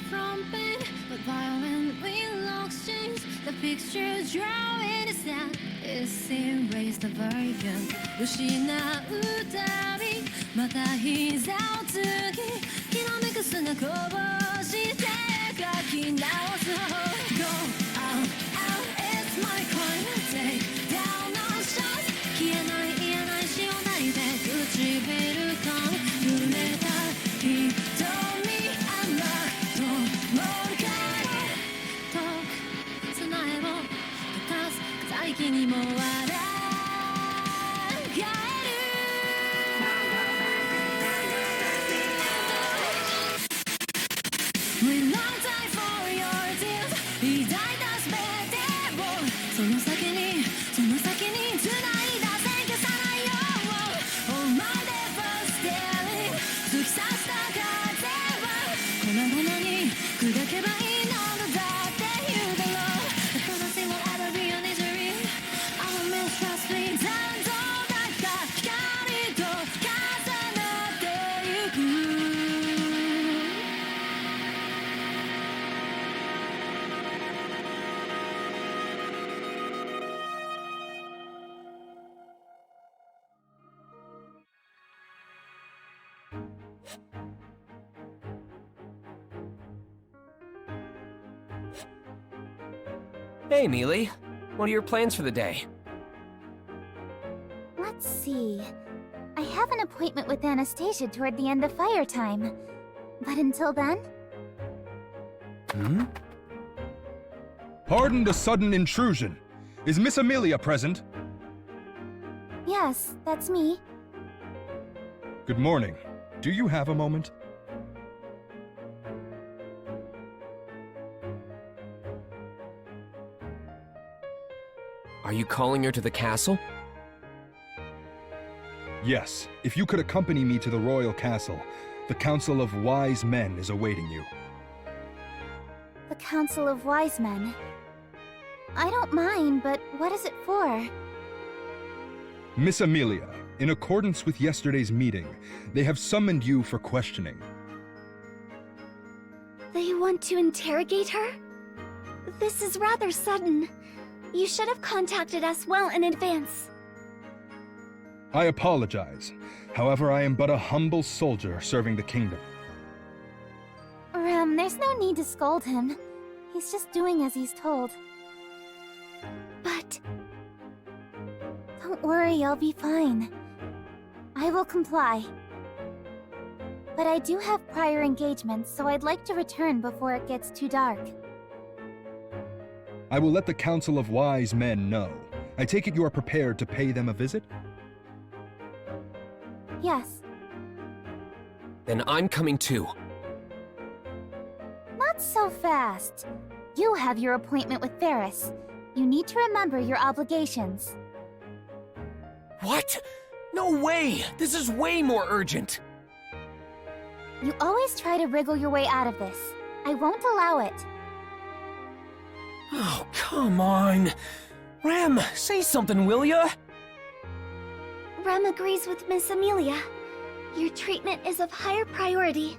from pain, but violently locks change. The picture drawing is that is erased the version. 失うたびまた膝をつき、きらめく砂こぼして書き直す方 Go out, out, it's my crime. Take down no shots. 消えない言えない潮なりで唇噛む濡れた瞳甘ともるから遠く砂絵を溶かす飾り気にも笑える We long time for your tears 抱いた全てをその先に繋いだ線消さないよ Oh my day first daring 突き刺した風は粉々に砕けばいいのだって言うだろう The fantasy will ever be an injury Our mistrust leads and all だった光と重なってゆく Hey, Emilia. What are your plans for the day? Let's see. I have an appointment with Anastasia toward the end of fire time. But until then... Pardon the sudden intrusion. Is Miss Emilia present? Yes, that's me. Good morning. Do you have a moment? Are you calling her to the castle? Yes, if you could accompany me to the royal castle. The Council of Wise Men is awaiting you. The Council of Wise Men. I don't mind, but what is it for? Miss Emilia, in accordance with yesterday's meeting, they have summoned you for questioning. They want to interrogate her? This is rather sudden. You should have contacted us well in advance. I apologize. However, I am but a humble soldier serving the kingdom. There's no need to scold him. He's just doing as he's told. But... don't worry, I'll be fine. I will comply. But I do have prior engagements, so I'd like to return before it gets too dark. I will let the Council of Wise Men know. I take it you are prepared to pay them a visit? Yes. Then I'm coming too. Not so fast. You have your appointment with Ferris. You need to remember your obligations. What? No way! This is way more urgent! You always try to wriggle your way out of this. I won't allow it. Oh, come on! Rem, say something, will ya? Rem agrees with Miss Emilia. Your treatment is of higher priority.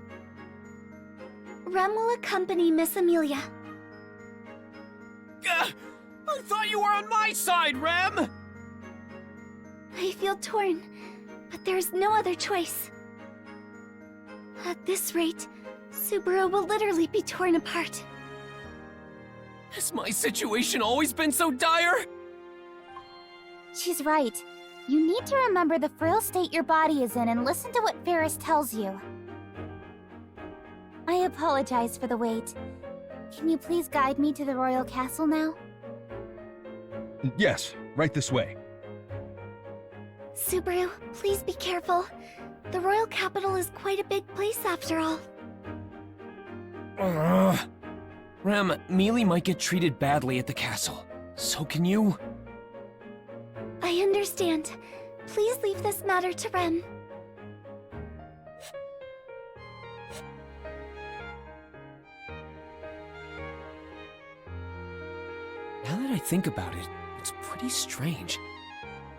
Rem will accompany Miss Emilia. I thought you were on my side, Rem! I feel torn, but there's no other choice. At this rate, Subaru will literally be torn apart. Has my situation always been so dire? She's right. You need to remember the frail state your body is in and listen to what Ferris tells you. I apologize for the wait. Can you please guide me to the royal castle now? Yes, right this way. Subaru, please be careful. The royal capital is quite a big place after all. Rem, Mealy might get treated badly at the castle. So can you? I understand. Please leave this matter to Rem. Now that I think about it, it's pretty strange.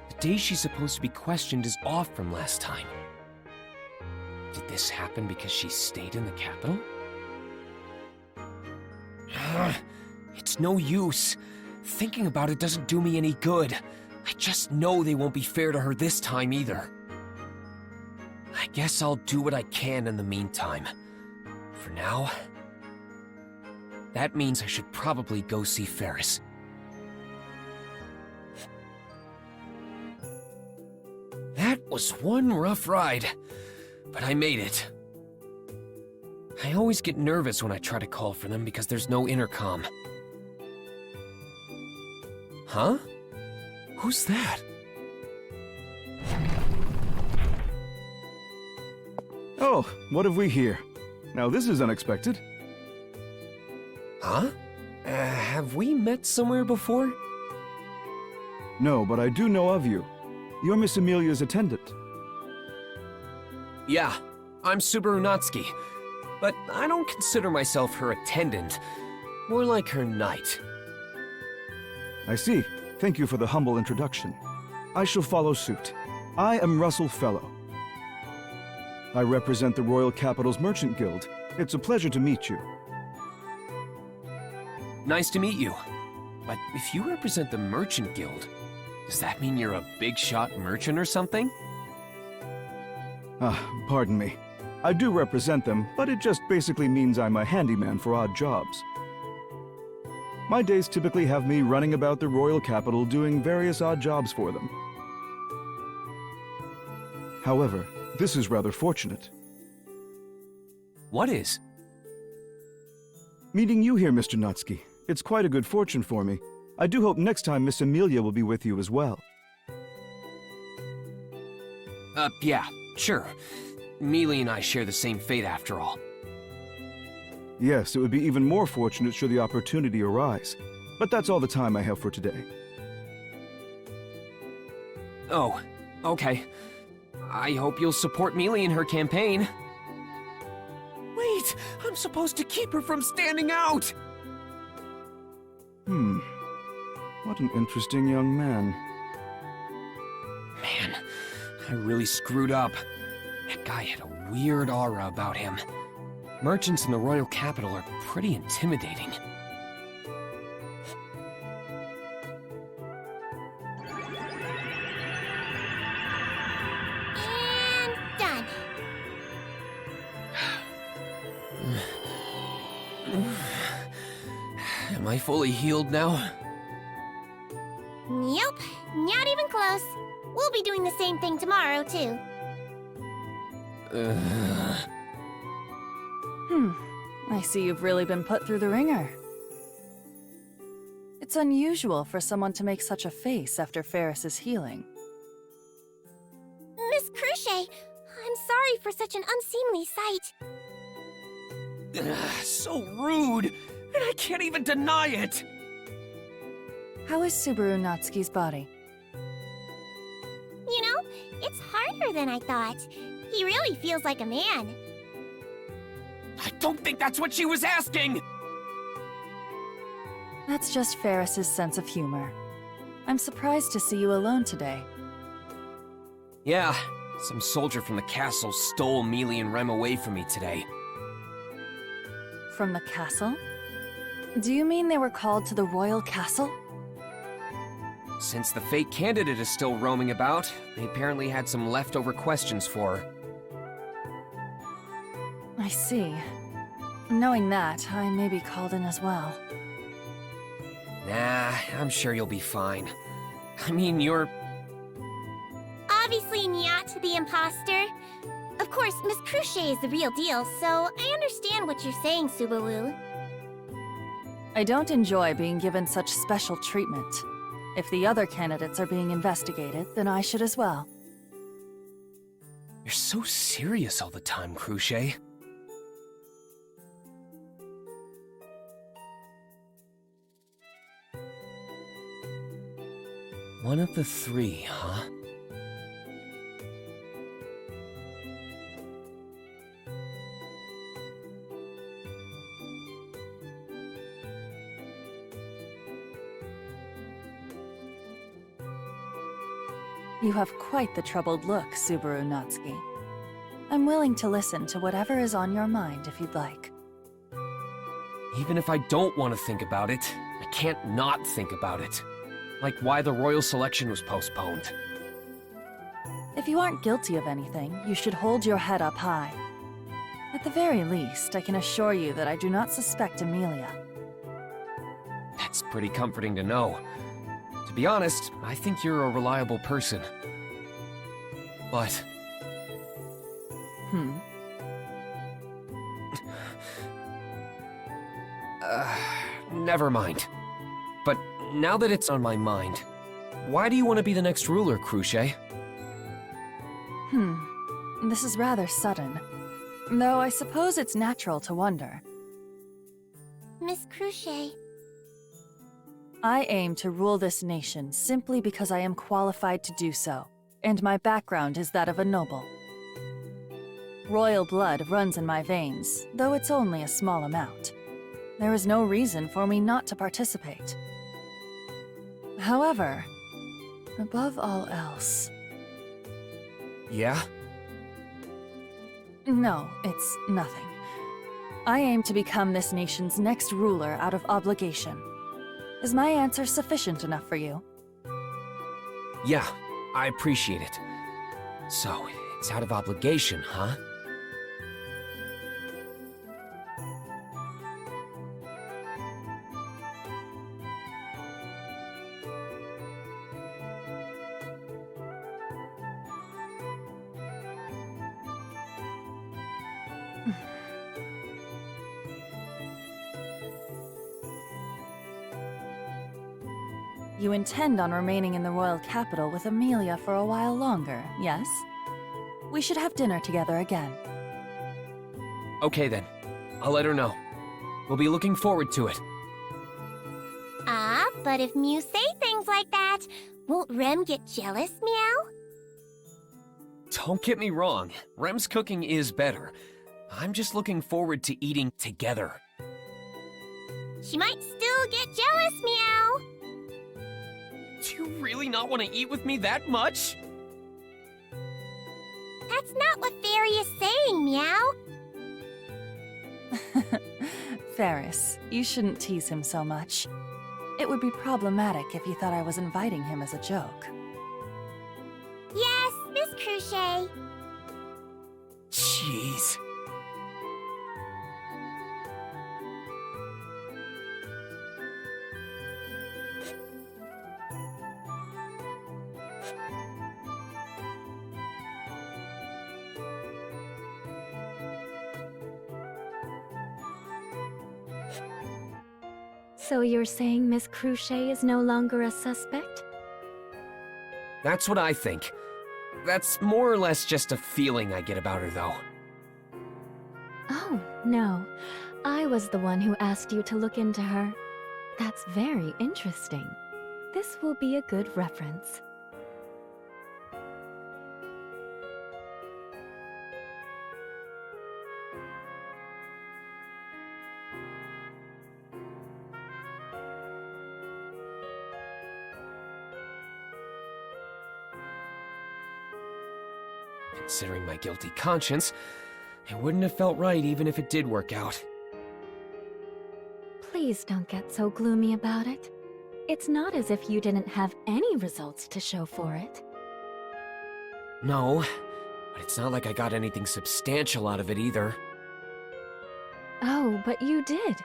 The day she's supposed to be questioned is off from last time. Did this happen because she stayed in the capital? there's no use. Thinking about it doesn't do me any good. I just know they won't be fair to her this time either. I guess I'll do what I can in the meantime. For now, that means I should probably go see Ferris. That was one rough ride, but I made it. I always get nervous when I try to call for them because there's no intercom. Huh? Who's that? Oh, what have we here? Now this is unexpected. Huh? Have we met somewhere before? No, but I do know of you. You're Miss Emilia's attendant. Yeah, I'm Subaru Natsuki, but I don't consider myself her attendant. More like her knight. I see. Thank you for the humble introduction. I shall follow suit. I am Russell Fellow. I represent the Royal Capital's Merchant Guild. It's a pleasure to meet you. Nice to meet you. But if you represent the Merchant Guild, does that mean you're a big-shot merchant or something? Pardon me. I do represent them, but it just basically means I'm a handyman for odd jobs. My days typically have me running about the Royal Capital doing various odd jobs for them. However, this is rather fortunate. What is? Meeting you here, Mr. Natsuki. It's quite a good fortune for me. I do hope next time Miss Emilia will be with you as well. Yeah, sure. Emilia and I share the same fate after all. Yes, it would be even more fortunate should the opportunity arise. But that's all the time I have for today. Oh, okay. I hope you'll support Emilia in her campaign. Wait, I'm supposed to keep her from standing out! What an interesting young man. Man, I really screwed up. That guy had a weird aura about him. Merchants in the Royal Capital are pretty intimidating. And done. Am I fully healed now? Nope, not even close. We'll be doing the same thing tomorrow, too. I see you've really been put through the ringer. It's unusual for someone to make such a face after Ferris's healing. Miss Cruchet, I'm sorry for such an unseemly sight. So rude! And I can't even deny it! How is Subaru Natsuki's body? You know, it's harder than I thought. He really feels like a man. I don't think that's what she was asking! That's just Ferris's sense of humor. I'm surprised to see you alone today. Yeah, some soldier from the castle stole Emilia and Rem away from me today. From the castle? Do you mean they were called to the royal castle? Since the fake candidate is still roaming about, they apparently had some leftover questions for her. I see. Knowing that, I may be called in as well. Nah, I'm sure you'll be fine. I mean, you're... Obviously not the imposter. Of course, Miss Cruchet is the real deal, so I understand what you're saying, Subaru. I don't enjoy being given such special treatment. If the other candidates are being investigated, then I should as well. You're so serious all the time, Cruchet. One of the three, huh? You have quite the troubled look, Subaru Natsuki. I'm willing to listen to whatever is on your mind if you'd like. Even if I don't want to think about it, I can't not think about it. Like why the royal selection was postponed. If you aren't guilty of anything, you should hold your head up high. At the very least, I can assure you that I do not suspect Emilia. That's pretty comforting to know. To be honest, I think you're a reliable person. But... never mind. But now that it's on my mind, why do you want to be the next ruler, Cruce? This is rather sudden. Though I suppose it's natural to wonder. Miss Cruce. I aim to rule this nation simply because I am qualified to do so, and my background is that of a noble. Royal blood runs in my veins, though it's only a small amount. There is no reason for me not to participate. However, above all else... Yeah? No, it's nothing. I aim to become this nation's next ruler out of obligation. Is my answer sufficient enough for you? Yeah, I appreciate it. So, it's out of obligation, huh? You intend on remaining in the royal capital with Emilia for a while longer, yes? We should have dinner together again. Okay then. I'll let her know. We'll be looking forward to it. But if Mew say things like that, won't Rem get jealous, Meow? Don't get me wrong, Rem's cooking is better. I'm just looking forward to eating together. She might still get jealous, Meow. Do you really not want to eat with me that much? That's not what Fairy is saying, Meow. Ferris, you shouldn't tease him so much. It would be problematic if you thought I was inviting him as a joke. Yes, Miss Cruce. Jeez. So you're saying Miss Cruce is no longer a suspect? That's what I think. That's more or less just a feeling I get about her, though. Oh, no. I was the one who asked you to look into her. That's very interesting. This will be a good reference. Considering my guilty conscience, it wouldn't have felt right even if it did work out. Please don't get so gloomy about it. It's not as if you didn't have any results to show for it. No, but it's not like I got anything substantial out of it either. Oh, but you did.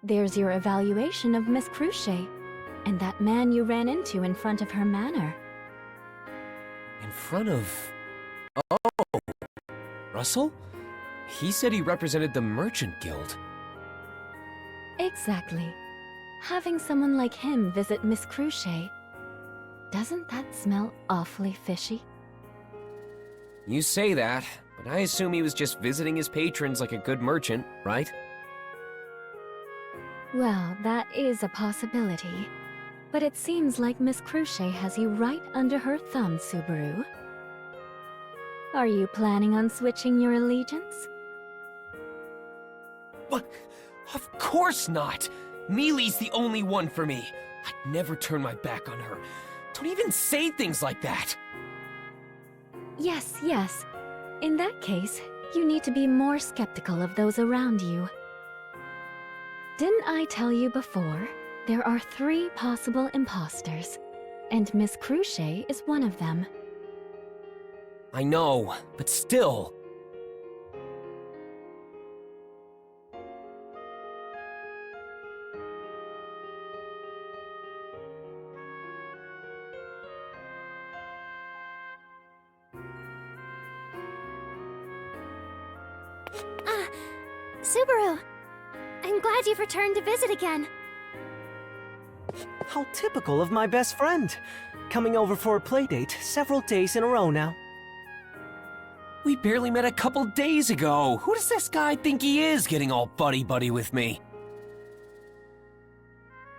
There's your evaluation of Miss Cruce, and that man you ran into in front of her manor. In front of... Oh, Russell? He said he represented the Merchant Guild. Exactly. Having someone like him visit Miss Cruce, doesn't that smell awfully fishy? You say that, but I assume he was just visiting his patrons like a good merchant, right? Well, that is a possibility. But it seems like Miss Cruce has you right under her thumb, Subaru. Are you planning on switching your allegiance? What? Of course not! Mealy's the only one for me. I'd never turn my back on her. Don't even say things like that! Yes, yes. In that case, you need to be more skeptical of those around you. Didn't I tell you before? There are 3 possible imposters, and Miss Cruchet is one of them. I know, but still. Subaru! I'm glad you've returned to visit again. How typical of my best friend. Coming over for a playdate several days in a row now. We barely met a couple days ago. Who does this guy think he is, getting all buddy-buddy with me?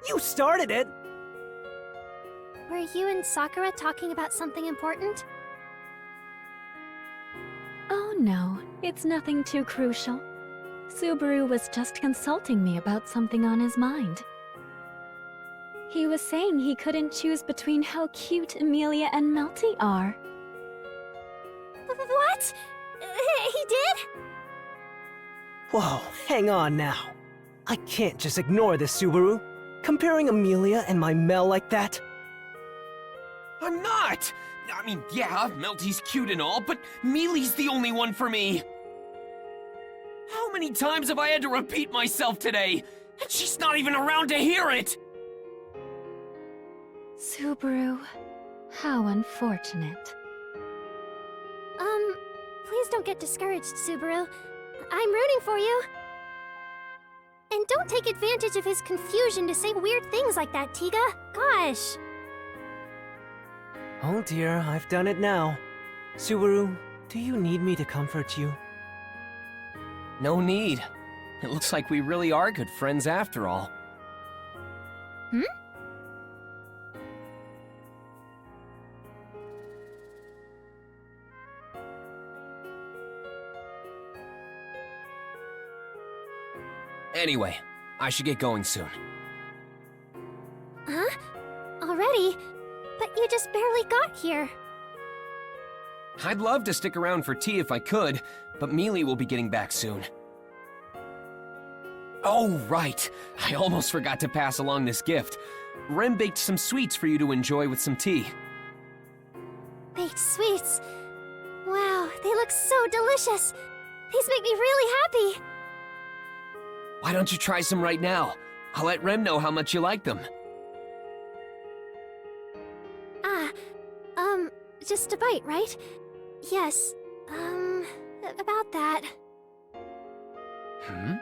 You started it! Were you and Sakura talking about something important? Oh no, it's nothing too crucial. Subaru was just consulting me about something on his mind. He was saying he couldn't choose between how cute Emilia and Melty are. What? He did? Whoa, hang on now. I can't just ignore this, Subaru. Comparing Emilia and my Mel like that? I'm not! I mean, yeah, Melty's cute and all, but Mealy's the only one for me! How many times have I had to repeat myself today? And she's not even around to hear it! Subaru, how unfortunate. Please don't get discouraged, Subaru. I'm rooting for you. And don't take advantage of his confusion to say weird things like that, Tiga. Gosh. Oh dear, I've done it now. Subaru, do you need me to comfort you? No need. It looks like we really are good friends after all. Hmm? Anyway, I should get going soon. Huh? Already? But you just barely got here. I'd love to stick around for tea if I could, but Mealy will be getting back soon. Oh, right. I almost forgot to pass along this gift. Rem baked some sweets for you to enjoy with some tea. Baked sweets. Wow, they look so delicious. These make me really happy. Why don't you try some right now? I'll let Rem know how much you like them. Just a bite, right? Yes, about that. Hmm?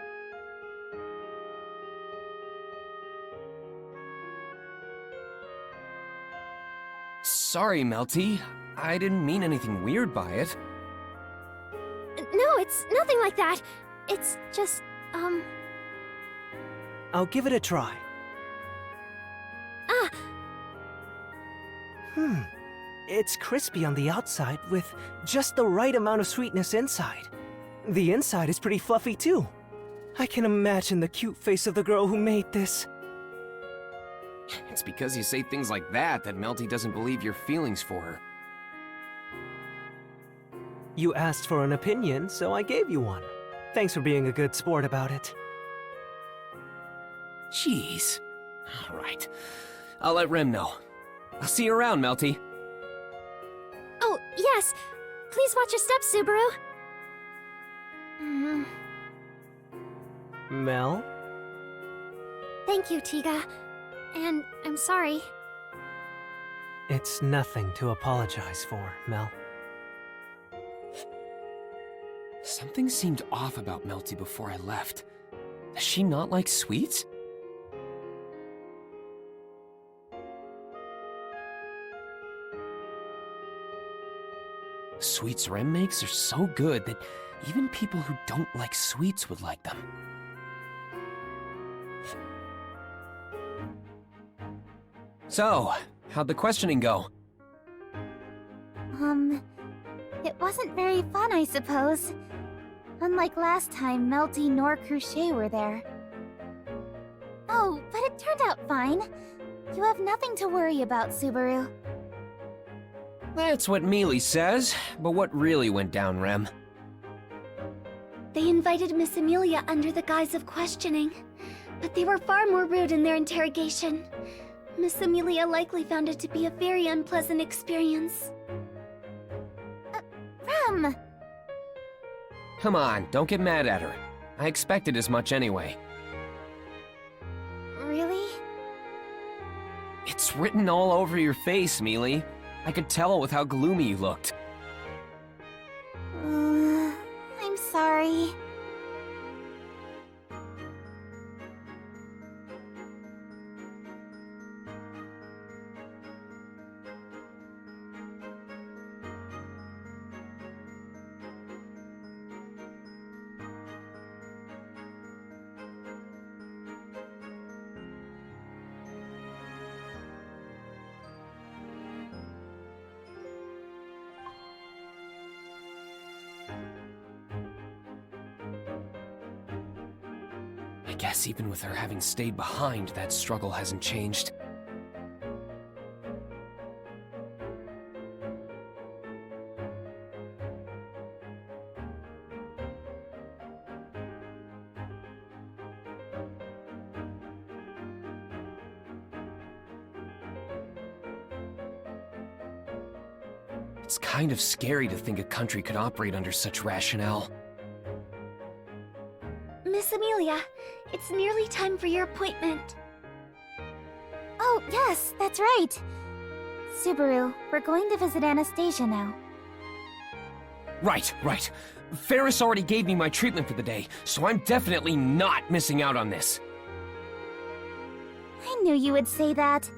Sorry, Melty. I didn't mean anything weird by it. No, it's nothing like that. It's just, I'll give it a try. It's crispy on the outside with just the right amount of sweetness inside. The inside is pretty fluffy too. I can imagine the cute face of the girl who made this. It's because you say things like that Melty doesn't believe your feelings for her. You asked for an opinion, so I gave you one. Thanks for being a good sport about it. Jeez. All right. I'll let Rem know. I'll see you around, Melty. oh, yes. Please watch your steps, Subaru. Mel? Thank you, Tiga. And I'm sorry. It's nothing to apologize for, Mel. Something seemed off about Melty before I left. Does she not like sweets? The sweets Rem makes are so good that even people who don't like sweets would like them. So, how'd the questioning go? It wasn't very fun, I suppose. Unlike last time, Melty nor Cruchet were there. Oh, but it turned out fine. You have nothing to worry about, Subaru. That's what Mealy says, but what really went down, Rem? They invited Miss Emilia under the guise of questioning. but they were far more rude in their interrogation. Miss Emilia likely found it to be a very unpleasant experience. Rem! Come on, don't get mad at her. I expected as much anyway. Really? It's written all over your face, Mealy. I could tell with how gloomy you looked. I'm sorry. I guess even with her having stayed behind, that struggle hasn't changed. It's kind of scary to think a country could operate under such rationale. Miss Emilia, it's nearly time for your appointment. Oh, yes, that's right. Subaru, we're going to visit Anastasia now. Right. Ferris already gave me my treatment for the day, so I'm definitely not missing out on this. I knew you would say that.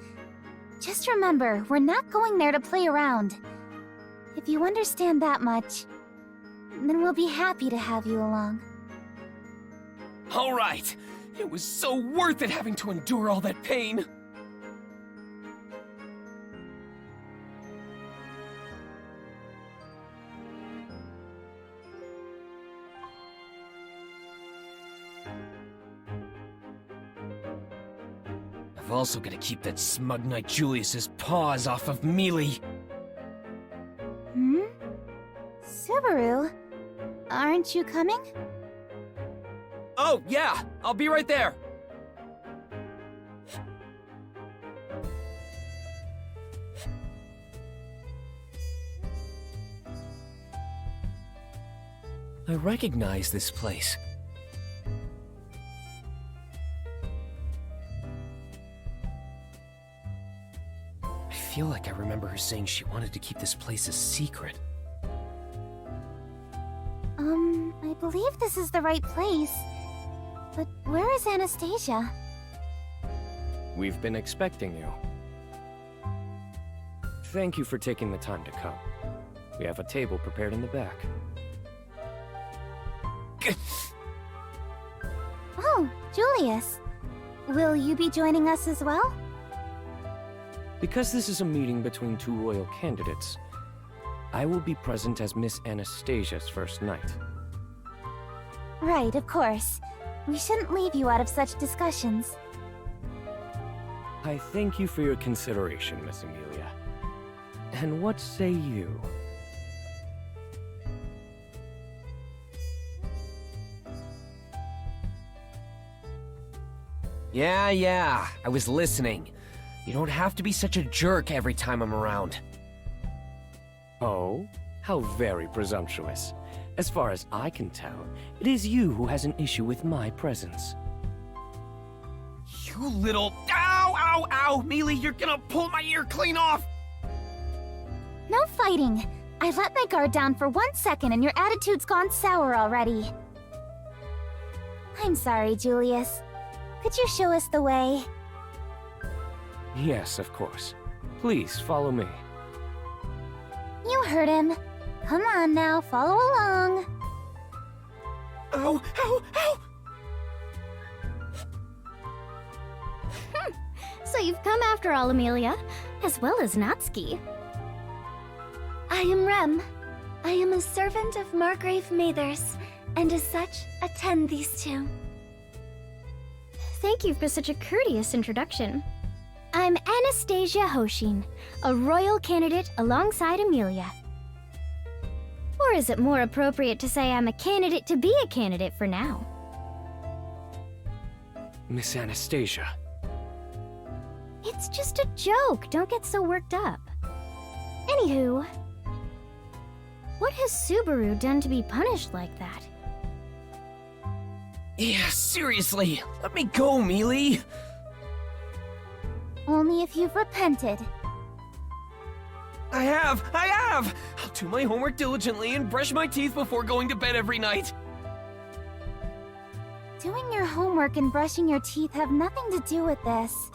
Just remember, we're not going there to play around. If you understand that much, then we'll be happy to have you along. All right. It was so worth it having to endure all that pain. I've also got to keep that smug Knight Julius's paws off of Mealy. Subaru, aren't you coming? Oh, yeah! I'll be right there! I recognize this place. I feel like I remember her saying she wanted to keep this place a secret. I believe this is the right place. But where is Anastasia? We've been expecting you. Thank you for taking the time to come. We have a table prepared in the back. Oh, Julius. Will you be joining us as well? Because this is a meeting between two royal candidates, I will be present as Miss Anastasia's first knight. Right, of course. We shouldn't leave you out of such discussions. I thank you for your consideration, Miss Emilia. And what say you? Yeah, I was listening. You don't have to be such a jerk every time I'm around. Oh? How very presumptuous. As far as I can tell, it is you who has an issue with my presence. You little... Ow! Mealy, you're gonna pull my ear clean off! No fighting! I let my guard down for 1 second and your attitude's gone sour already. I'm sorry, Julius. Could you show us the way? Yes, of course. Please, follow me. You heard him. Come on now, follow along. Ow! So you've come after all, Emilia, as well as Natsuki. I am Rem. I am a servant of Margrave Mathers, and as such, attend these two. Thank you for such a courteous introduction. I'm Anastasia Hoshin, a royal candidate alongside Emilia. Or is it more appropriate to say I'm a candidate to be a candidate for now? Miss Anastasia. It's just a joke. Don't get so worked up. Anywho, what has Subaru done to be punished like that? Yeah, seriously, let me go, Mealy! Only if you've repented. I have! I'll do my homework diligently and brush my teeth before going to bed every night. Doing your homework and brushing your teeth have nothing to do with this.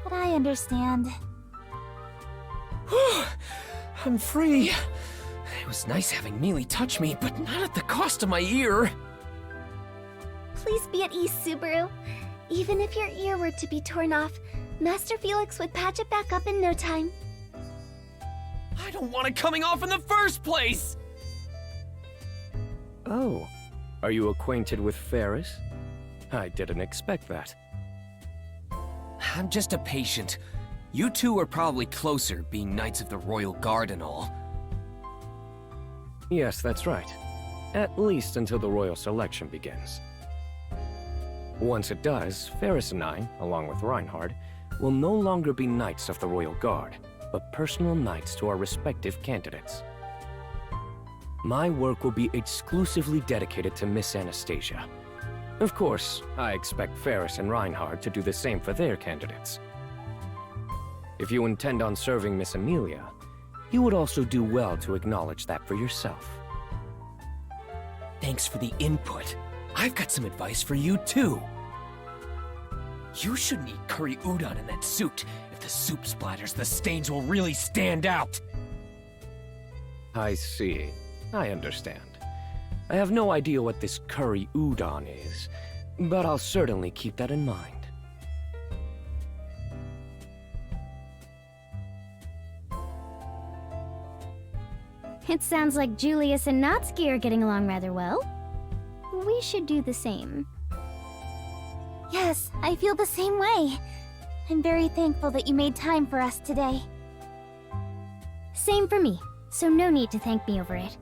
But I understand. I'm free. It was nice having Mealy touch me, but not at the cost of my ear. Please be at ease, Subaru. Even if your ear were to be torn off, Master Felix would patch it back up in no time. I don't want it coming off in the first place! Oh, are you acquainted with Ferris? I didn't expect that. I'm just a patient. You two are probably closer, being Knights of the Royal Guard and all. Yes, that's right. At least until the royal selection begins. Once it does, Ferris and I, along with Reinhard, will no longer be Knights of the Royal Guard, but personal knights to our respective candidates. My work will be exclusively dedicated to Miss Anastasia. Of course, I expect Ferris and Reinhard to do the same for their candidates. If you intend on serving Miss Emilia, you would also do well to acknowledge that for yourself. Thanks for the input. I've got some advice for you, too. You shouldn't eat curry udon in that suit. If the soup splatters, the stains will really stand out. I see. I understand. I have no idea what this curry udon is, but I'll certainly keep that in mind. It sounds like Julius and Natsuki are getting along rather well. We should do the same. Yes, I feel the same way. I'm very thankful that you made time for us today. Same for me, so no need to thank me over it.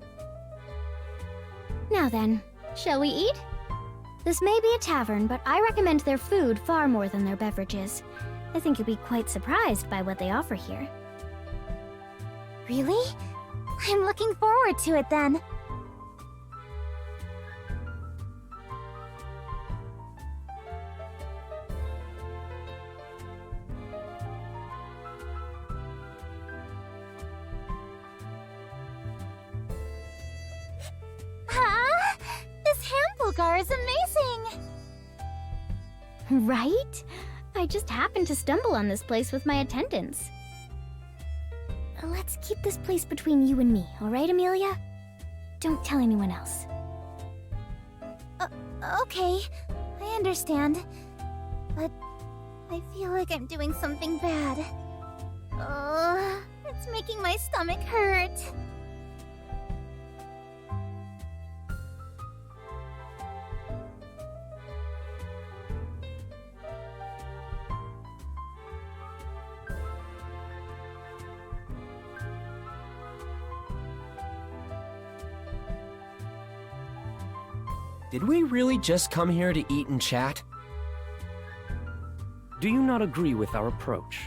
Now then, shall we eat? This may be a tavern, but I recommend their food far more than their beverages. I think you'll be quite surprised by what they offer here. Really? I'm looking forward to it then. This hamburger is amazing! Right? I just happened to stumble on this place with my attendants. Let's keep this place between you and me, alright, Emilia? Don't tell anyone else. Okay, I understand. But I feel like I'm doing something bad. It's making my stomach hurt. Did we really just come here to eat and chat? Do you not agree with our approach?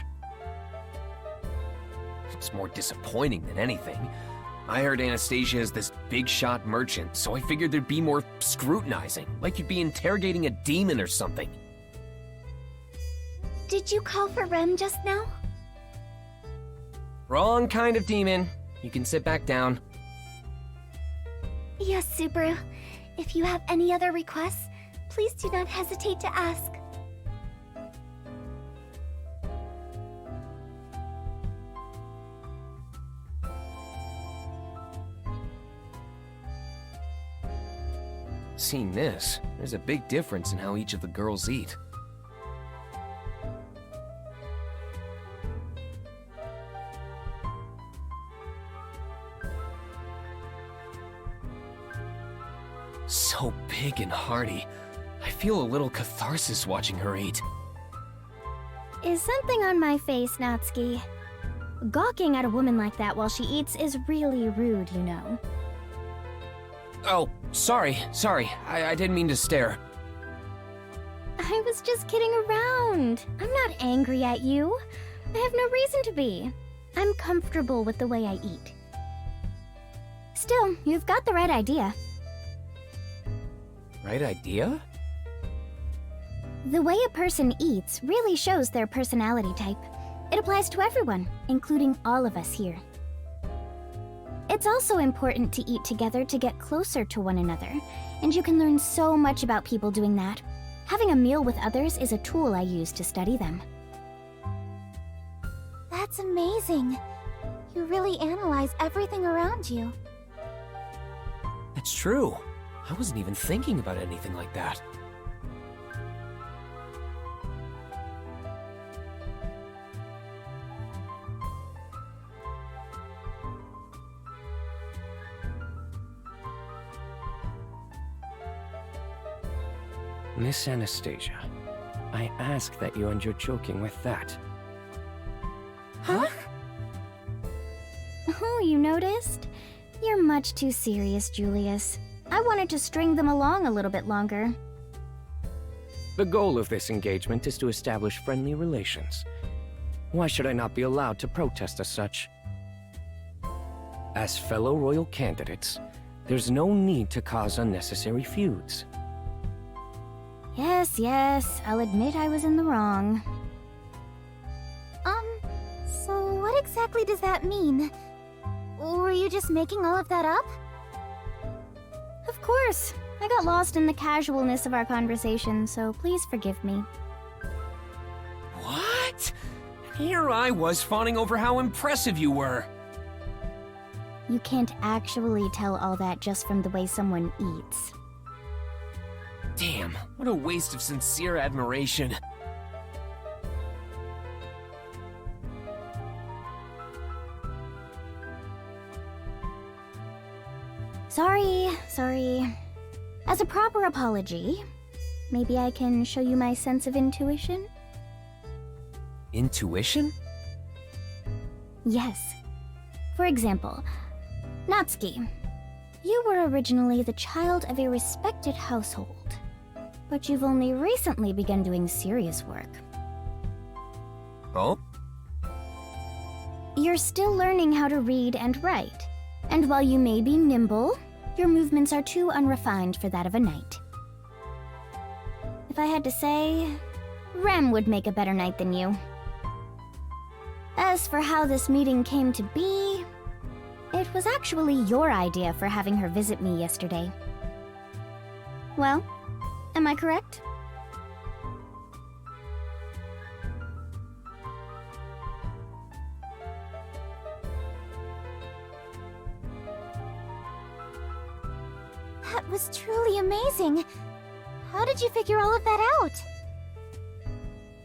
It's more disappointing than anything. I heard Anastasia is this big-shot merchant, so I figured there'd be more scrutinizing, like you'd be interrogating a demon or something. Did you call for Rem just now? Wrong kind of demon. You can sit back down. Yes, Subaru. If you have any other requests, please do not hesitate to ask. Seeing this, there's a big difference in how each of the girls eat. So big and hearty. I feel a little catharsis watching her eat. Is something on my face, Natsuki? Gawking at a woman like that while she eats is really rude, you know. Oh, sorry. I didn't mean to stare. I was just kidding around. I'm not angry at you. I have no reason to be. I'm comfortable with the way I eat. Still, you've got the right idea. Right idea? The way a person eats really shows their personality type. It applies to everyone, including all of us here. It's also important to eat together to get closer to one another, and you can learn so much about people doing that. Having a meal with others is a tool I use to study them. That's amazing. You really analyze everything around you. That's true. I wasn't even thinking about anything like that. Miss Anastasia, I ask that you end your joking with that. Huh? Oh, you noticed? You're much too serious, Julius. I wanted to string them along a little bit longer. The goal of this engagement is to establish friendly relations. Why should I not be allowed to protest as such? As fellow royal candidates, there's no need to cause unnecessary feuds. Yes, I'll admit I was in the wrong. So what exactly does that mean? Were you just making all of that up? Of course. I got lost in the casualness of our conversation, so please forgive me. What? Here I was fawning over how impressive you were. You can't actually tell all that just from the way someone eats. Damn, what a waste of sincere admiration. Sorry. As a proper apology, maybe I can show you my sense of intuition? Intuition? Yes. For example, Natsuki, you were originally the child of a respected household, but you've only recently begun doing serious work. Oh? You're still learning how to read and write, and while you may be nimble, your movements are too unrefined for that of a knight. If I had to say, Rem would make a better knight than you. As for how this meeting came to be, it was actually your idea for having her visit me yesterday. Well, am I correct? That was truly amazing. How did you figure all of that out?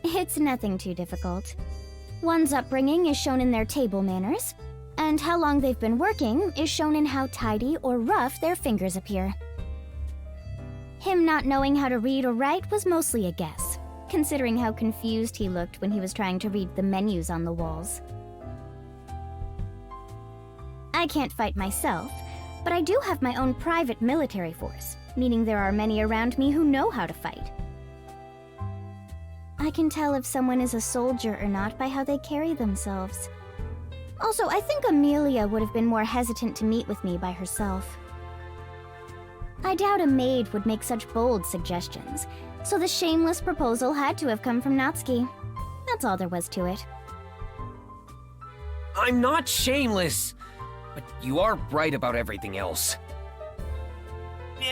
It's nothing too difficult. One's upbringing is shown in their table manners, and how long they've been working is shown in how tidy or rough their fingers appear. Him not knowing how to read or write was mostly a guess, considering how confused he looked when he was trying to read the menus on the walls. I can't fight myself, but I do have my own private military force, meaning there are many around me who know how to fight. I can tell if someone is a soldier or not by how they carry themselves. Also, I think Emilia would have been more hesitant to meet with me by herself. I doubt a maid would make such bold suggestions, so the shameless proposal had to have come from Natsuki. That's all there was to it. I'm not shameless, but you are right about everything else.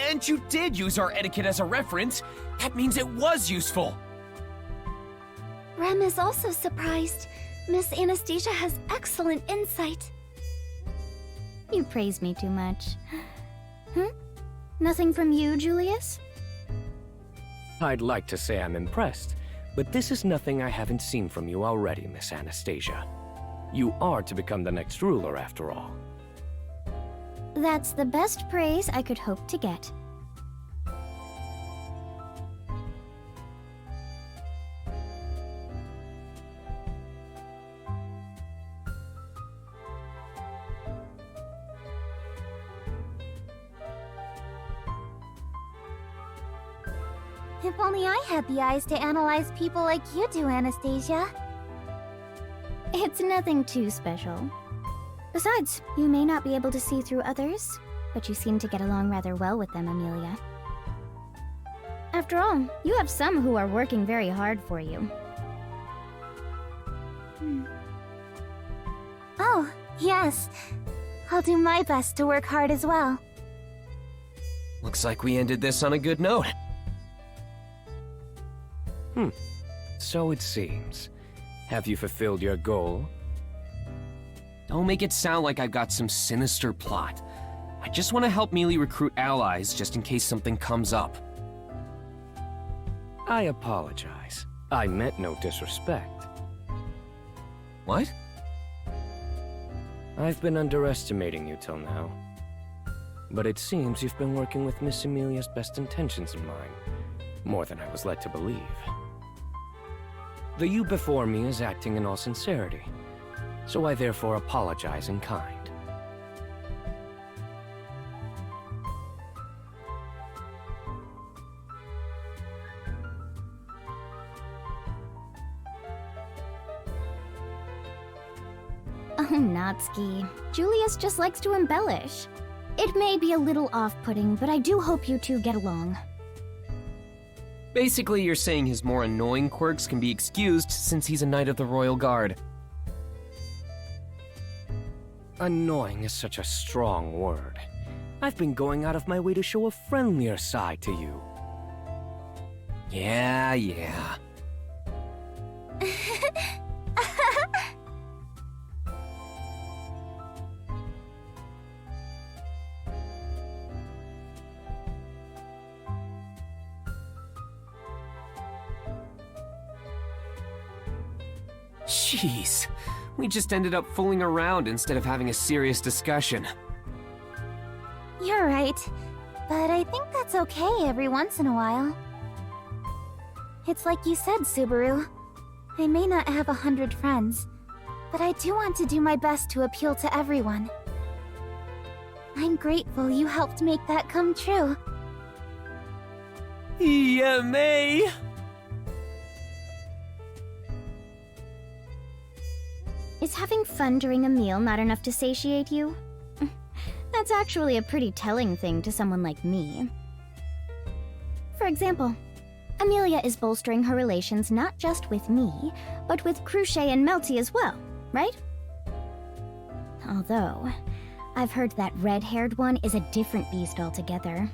And you did use our etiquette as a reference. That means it was useful. Rem is also surprised. Miss Anastasia has excellent insight. You praise me too much. Nothing from you, Julius? I'd like to say I'm impressed, but this is nothing I haven't seen from you already, Miss Anastasia. You are to become the next ruler, after all. That's the best praise I could hope to get. If only I had the eyes to analyze people like you do, Anastasia. It's nothing too special. Besides, you may not be able to see through others, but you seem to get along rather well with them, Emilia. After all, you have some who are working very hard for you. Oh, yes. I'll do my best to work hard as well. Looks like we ended this on a good note. So it seems. Have you fulfilled your goal? Don't make it sound like I've got some sinister plot. I just want to help Mealy recruit allies just in case something comes up. I apologize. I meant no disrespect. What? I've been underestimating you till now. But it seems you've been working with Miss Emilia's best intentions in mind. More than I was led to believe. The you before me is acting in all sincerity, so I therefore apologize in kind. Oh, Natsuki. Julius just likes to embellish. It may be a little off-putting, but I do hope you two get along. Basically, you're saying his more annoying quirks can be excused since he's a Knight of the Royal Guard. Annoying is such a strong word. I've been going out of my way to show a friendlier side to you. Yeah. Jeez, we just ended up fooling around instead of having a serious discussion. You're right, but I think that's okay every once in a while. It's like you said, Subaru. I may not have 100 friends, but I do want to do my best to appeal to everyone. I'm grateful you helped make that come true. EMA! Is having fun during a meal not enough to satiate you? That's actually a pretty telling thing to someone like me. For example, Emilia is bolstering her relations not just with me, but with Cruche and Melty as well, right? Although, I've heard that red-haired one is a different beast altogether.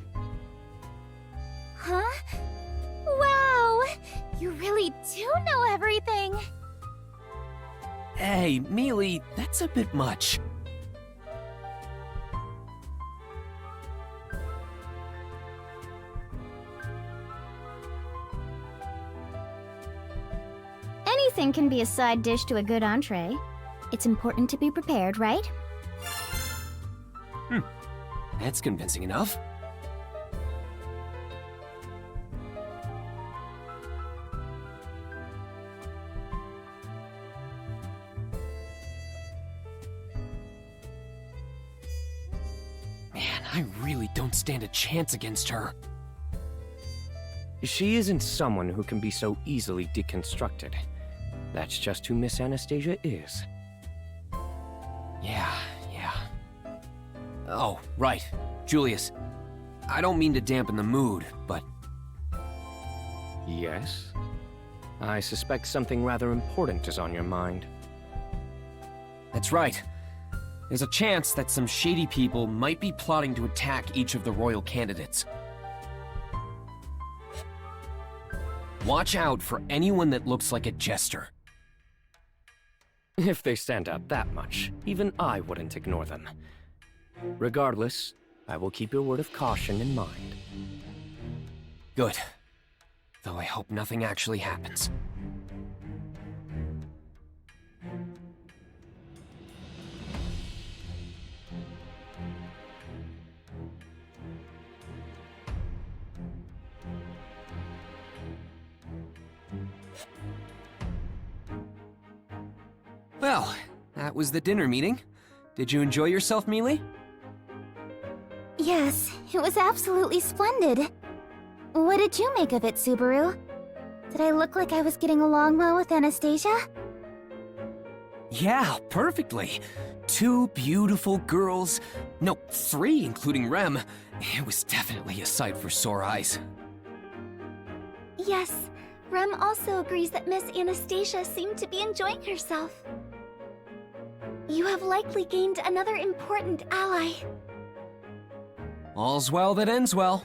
Huh? Wow! You really do know everything! Hey, Mealy, that's a bit much. Anything can be a side dish to a good entree. It's important to be prepared, right? That's convincing enough. Man, I really don't stand a chance against her. She isn't someone who can be so easily deconstructed. That's just who Miss Anastasia is. Yeah. Oh, right. Julius, I don't mean to dampen the mood, but Yes? I suspect something rather important is on your mind. that's right. There's a chance that some shady people might be plotting to attack each of the royal candidates. Watch out for anyone that looks like a jester. If they stand out that much, even I wouldn't ignore them. Regardless, I will keep your word of caution in mind. Good. Though I hope nothing actually happens. Well, that was the dinner meeting. Did you enjoy yourself, Mealy? Yes, it was absolutely splendid. What did you make of it, Subaru? Did I look like I was getting along well with Anastasia? Yeah, perfectly. 2 beautiful girls. No, 3, including Rem. It was definitely a sight for sore eyes. Yes, Rem also agrees that Miss Anastasia seemed to be enjoying herself. You have likely gained another important ally. All's well that ends well.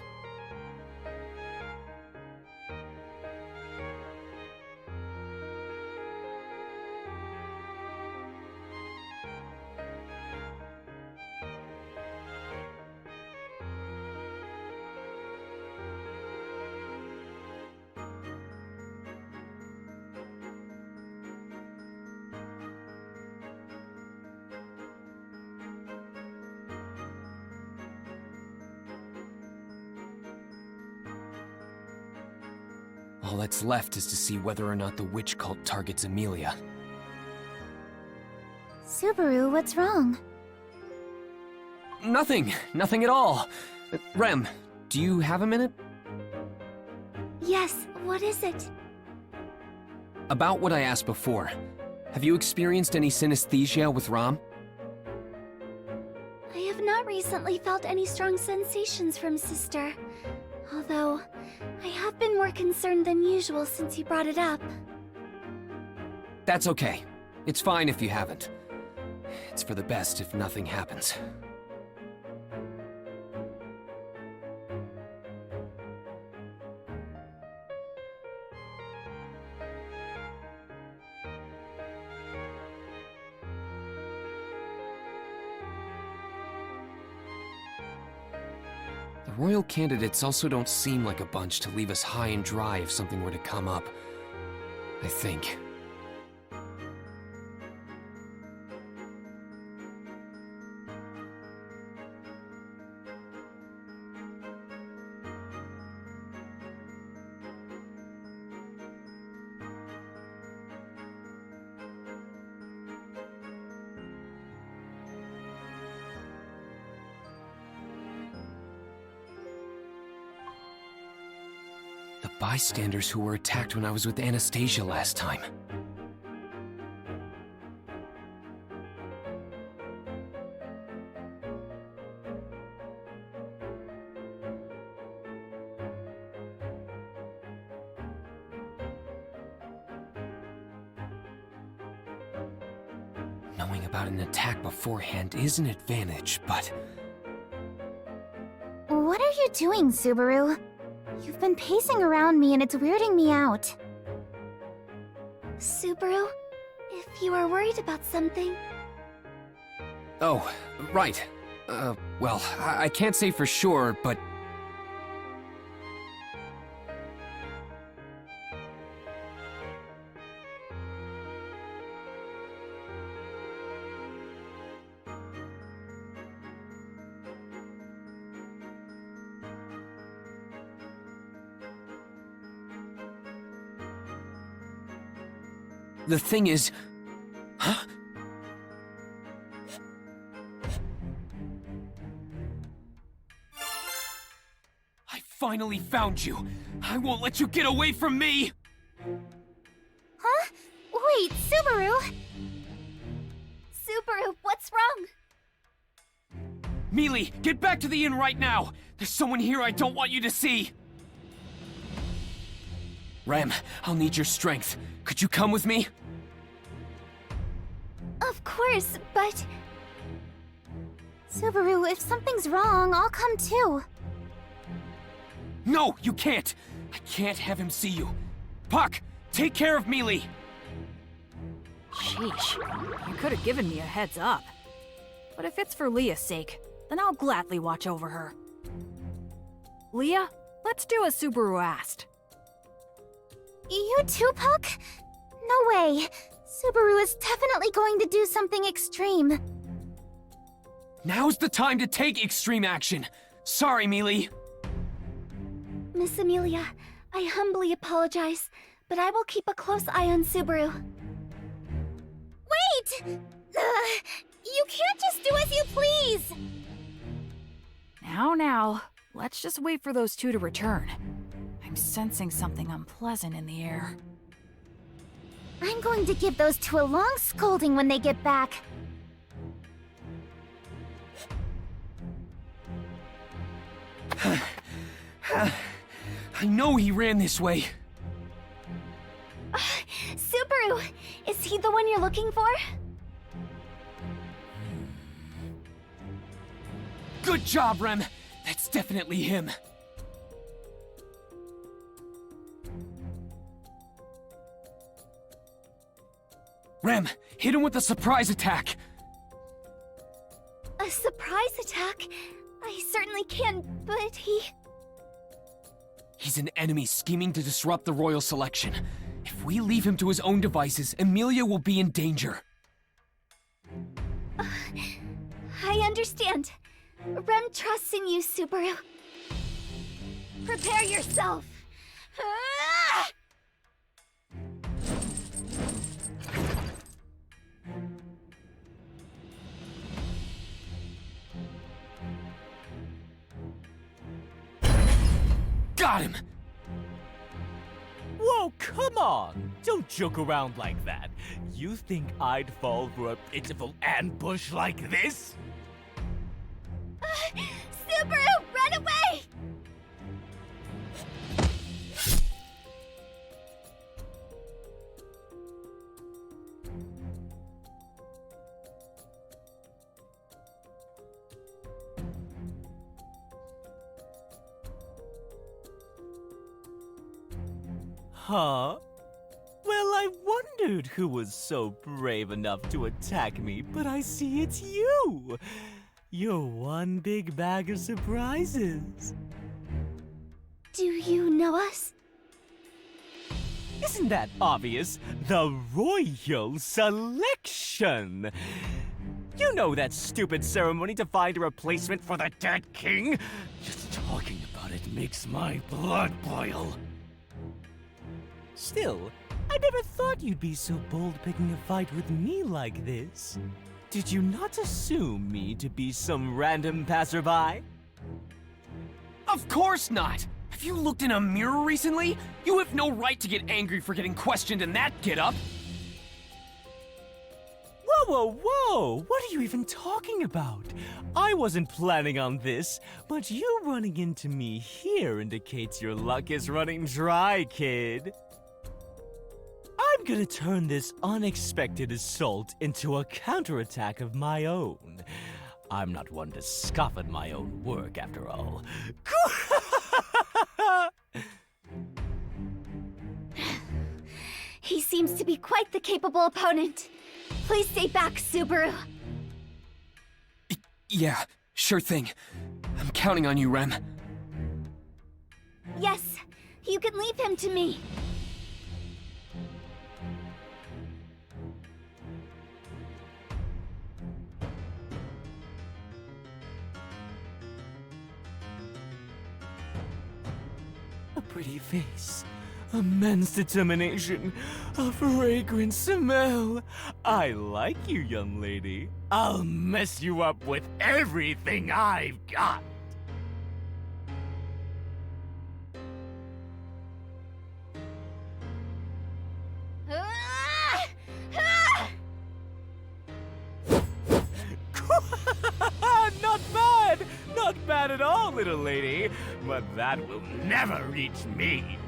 All that's left is to see whether or not the witch cult targets Emilia. Subaru, what's wrong? Nothing at all. Rem, do you have a minute? Yes, what is it? About what I asked before. Have you experienced any synesthesia with Ram? I have not recently felt any strong sensations from Sister. Although, I have been more concerned than usual since you brought it up. That's okay. It's fine if you haven't. It's for the best if nothing happens. The royal candidates also don't seem like a bunch to leave us high and dry if something were to come up. I think. The bystanders who were attacked when I was with Anastasia last time. Knowing about an attack beforehand is an advantage, but... What are you doing, Subaru? You've been pacing around me and it's weirding me out. Subaru, if you are worried about something... Oh, right. Well, I can't say for sure, but... The thing is... Huh? I finally found you! I won't let you get away from me! Huh? Wait, Subaru! Subaru, what's wrong? Mealy, get back to the inn right now! There's someone here I don't want you to see! Ram, I'll need your strength. Could you come with me? Of course, but... Subaru, if something's wrong, I'll come too. No, you can't! I can't have him see you. Puck, take care of Mealy! Sheesh, you could have given me a heads up. But if it's for Leah's sake, then I'll gladly watch over her. Leah, let's do as Subaru asked. You too, Puck? No way. Subaru is definitely going to do something extreme. Now's the time to take extreme action. Sorry, Mealy. Miss Emilia, I humbly apologize, but I will keep a close eye on Subaru. Wait! You can't just do as you please! Now, let's just wait for those two to return. I'm sensing something unpleasant in the air. I'm going to give those two a long scolding when they get back. I know he ran this way. Subaru! Is he the one you're looking for? Good job, Rem. That's definitely him. Rem, hit him with a surprise attack. A surprise attack? I certainly can, but He's an enemy scheming to disrupt the royal selection. If we leave him to his own devices, Emilia will be in danger. I understand. Rem trusts in you, Subaru. Prepare yourself. Ah! Got him! Whoa, come on! Don't joke around like that. You think I'd fall for a pitiful ambush like this? Subaru, run away! Huh? Well, I wondered who was so brave enough to attack me, but I see it's you! You're one big bag of surprises. Do you know us? Isn't that obvious? The royal selection! You know that stupid ceremony to find a replacement for the dead king? Just talking about it makes my blood boil. Still, I never thought you'd be so bold picking a fight with me like this. Did you not assume me to be some random passerby? Of course not! Have you looked in a mirror recently? You have no right to get angry for getting questioned in that getup! Whoa, whoa, whoa! What are you even talking about? I wasn't planning on this, but you running into me here indicates your luck is running dry, kid. I'm gonna turn this unexpected assault into a counterattack of my own. I'm not one to scoff at my own work, after all. He seems to be quite the capable opponent. Please stay back, Subaru. Yeah, sure thing. I'm counting on you, Rem. Yes, you can leave him to me. A pretty face, immense determination, a fragrant smell. I like you, young lady. I'll mess you up with everything I've got. Ah! Ah! Not bad! Not bad at all, little lady. But that will never reach me.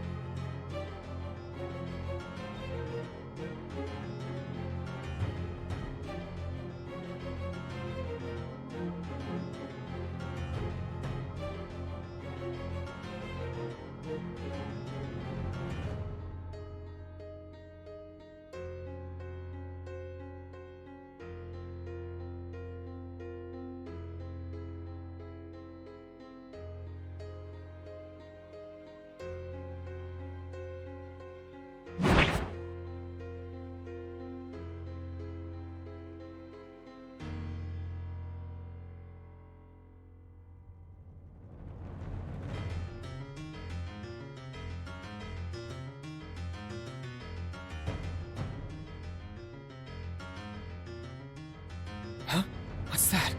Huh? What's that?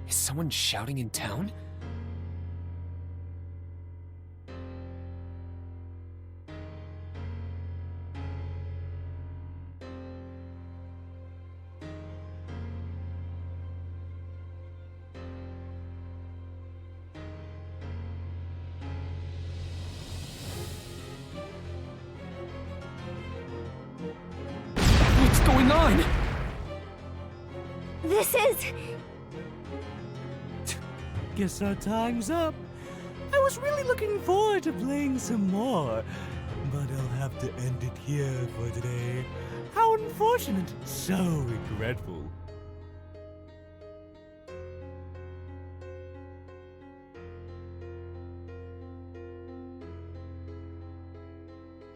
Is someone shouting in town? going on? This is... Guess our time's up. I was really looking forward to playing some more, but I'll have to end it here for today. How unfortunate. So regretful.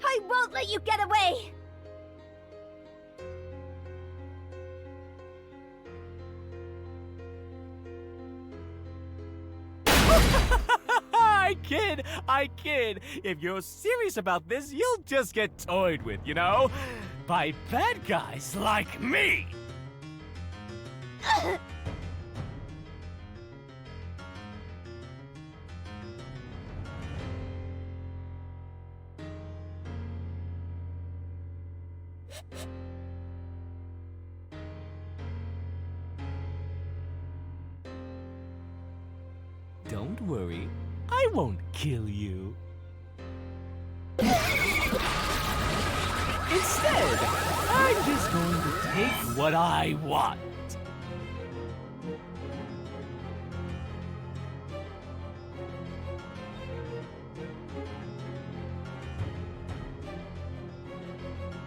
I won't let you get away! I kid. If you're serious about this, you'll just get toyed with, you know? By bad guys like me! Don't worry, I won't kill you. Instead, I'm just going to take what I want.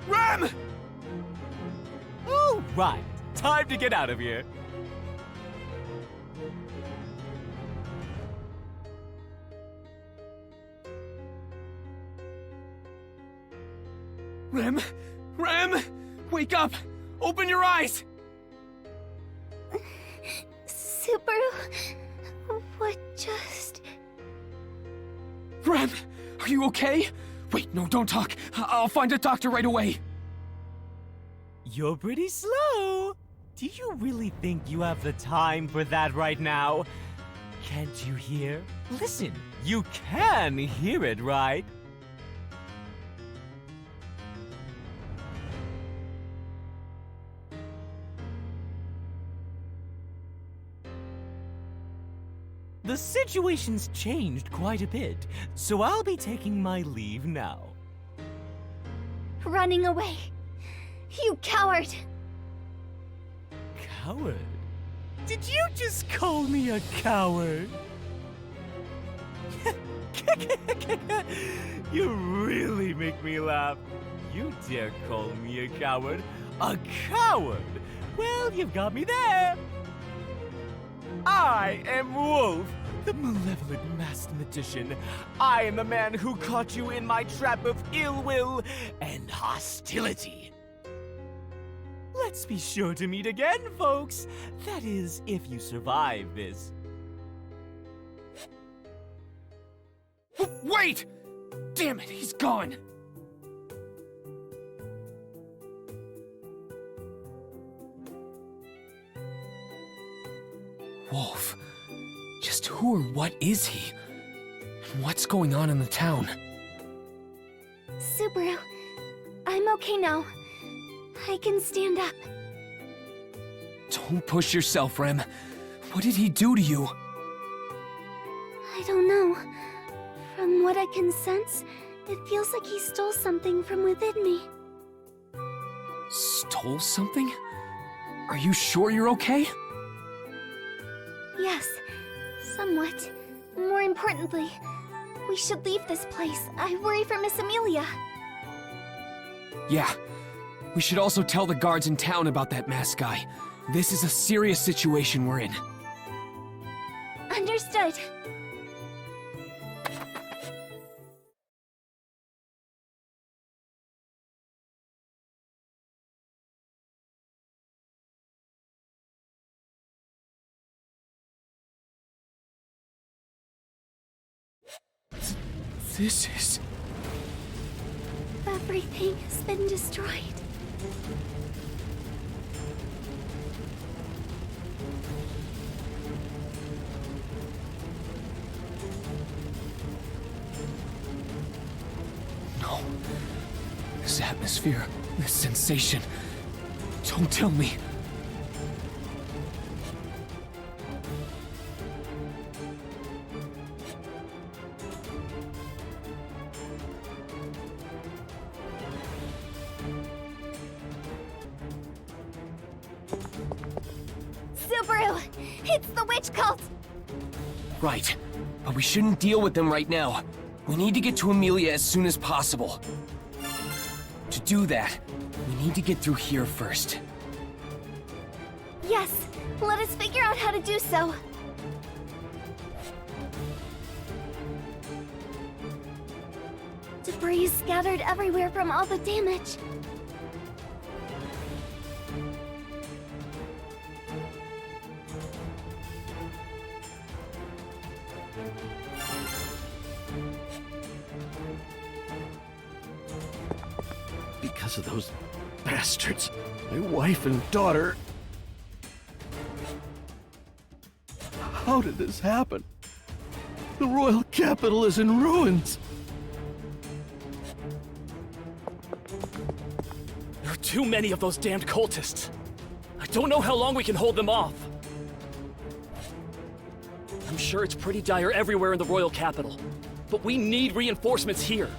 Rem! All right, time to get out of here. Rem! Rem! Wake up! Open your eyes! Subaru... What just... Rem! Are you okay? Wait, no, don't talk. I'll find a doctor right away. You're pretty slow. Do you really think you have the time for that right now? Can't you hear? Listen, you can hear it, right? The situation's changed quite a bit, so I'll be taking my leave now. Running away. You coward! Coward? Did you just call me a coward? You really make me laugh. You dare call me a coward? A coward? Well, you've got me there. I am Wolf, the malevolent masked magician. I am the man who caught you in my trap of ill will and hostility. Let's be sure to meet again, folks. That is, if you survive this. Wait! Damn it, he's gone! Wolf. Just who or what is he? And what's going on in the town? Subaru, I'm okay now. I can stand up. Don't push yourself, Rem. What did he do to you? I don't know. From what I can sense, it feels like he stole something from within me. Stole something? Are you sure you're okay? Yes, somewhat. More importantly, we should leave this place. I worry for Miss Emilia. Yeah. We should also tell the guards in town about that masked guy. This is a serious situation we're in. Understood. This is... Everything has been destroyed. No. This atmosphere, this sensation. Don't tell me. Subaru! It's the witch cult! Right, but we shouldn't deal with them right now. We need to get to Emilia as soon as possible. To do that, we need to get through here first. Yes, let us figure out how to do so. Debris scattered everywhere from all the damage. Because of those bastards, my wife and daughter. How did this happen? The royal capital is in ruins. There are too many of those damned cultists. I don't know how long we can hold them off. I'm sure it's pretty dire everywhere in the royal capital, but we need reinforcements here.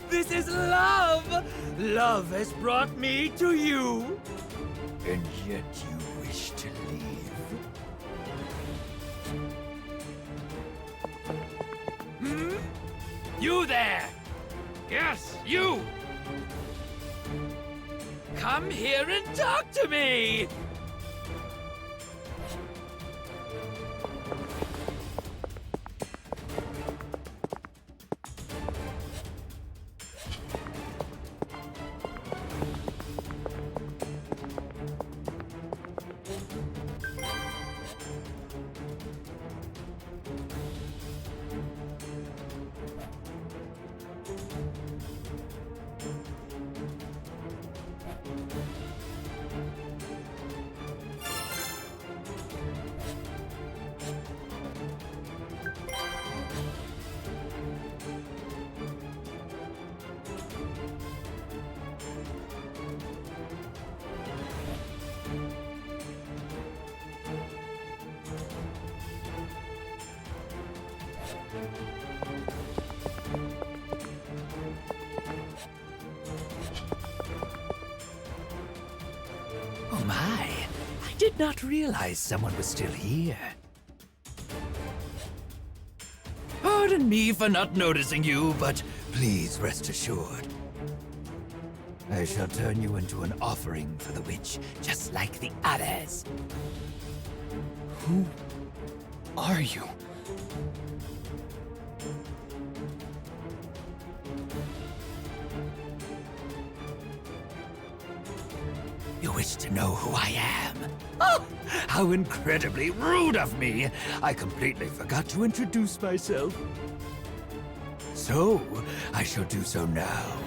This is love! Love has brought me to you! And yet you wish to leave. Hmm? You there! Yes, you! Come here and talk to me! Oh my, I did not realize someone was still here. Pardon me for not noticing you, but please rest assured. I shall turn you into an offering for the witch, just like the others. Who are you? You wish to know who I am? Oh, how incredibly rude of me! I completely forgot to introduce myself. So, I shall do so now.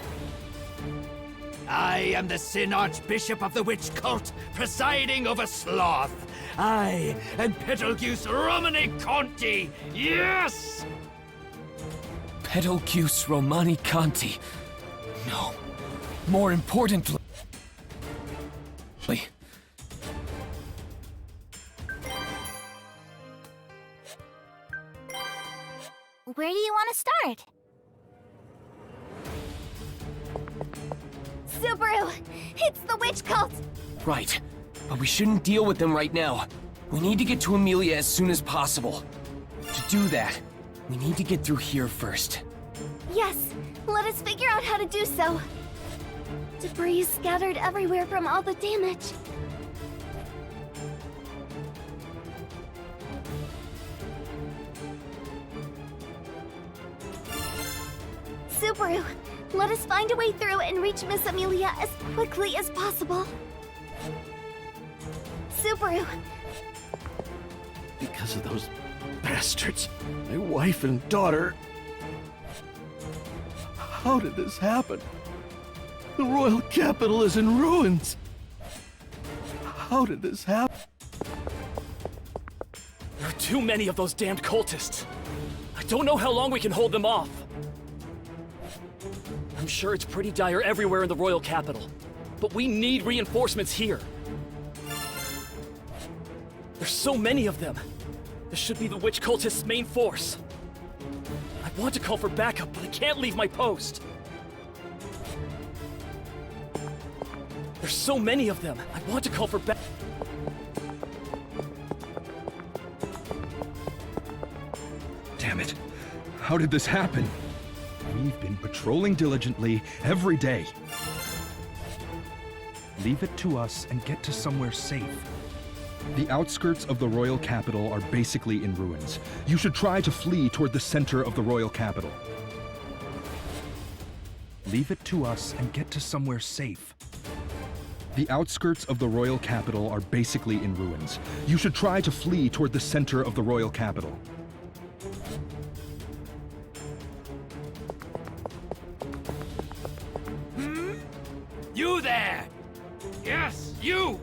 I am the Sin Archbishop of the Witch Cult, presiding over Sloth. I am Betelgeuse Romani Conti, yes! Betelgeuse Romani Conti. No. More importantly... Where do you want to start? Subaru! It's the witch cult! Right, but we shouldn't deal with them right now. We need to get to Emilia as soon as possible. To do that, we need to get through here first. Yes, let us figure out how to do so. Debris scattered everywhere from all the damage. Subaru, let us find a way through and reach Miss Emilia as quickly as possible. Subaru! Because of those bastards, my wife and daughter. How did this happen? The royal capital is in ruins. How did this happen? There are too many of those damned cultists. I don't know how long we can hold them off. I'm sure it's pretty dire everywhere in the royal capital, but we need reinforcements here. There's so many of them. This should be the witch cultist's main force. I I want to call for backup, but I can't leave my post. There's so many of them. I want to call for backup. Damn it. How did this happen? We've been patrolling diligently every day. Leave it to us and get to somewhere safe. The outskirts of the royal capital are basically in ruins. You should try to flee toward the center of the royal capital. Leave it to us and get to somewhere safe. The outskirts of the royal capital are basically in ruins. You should try to flee toward the center of the royal capital. You there! Yes, you!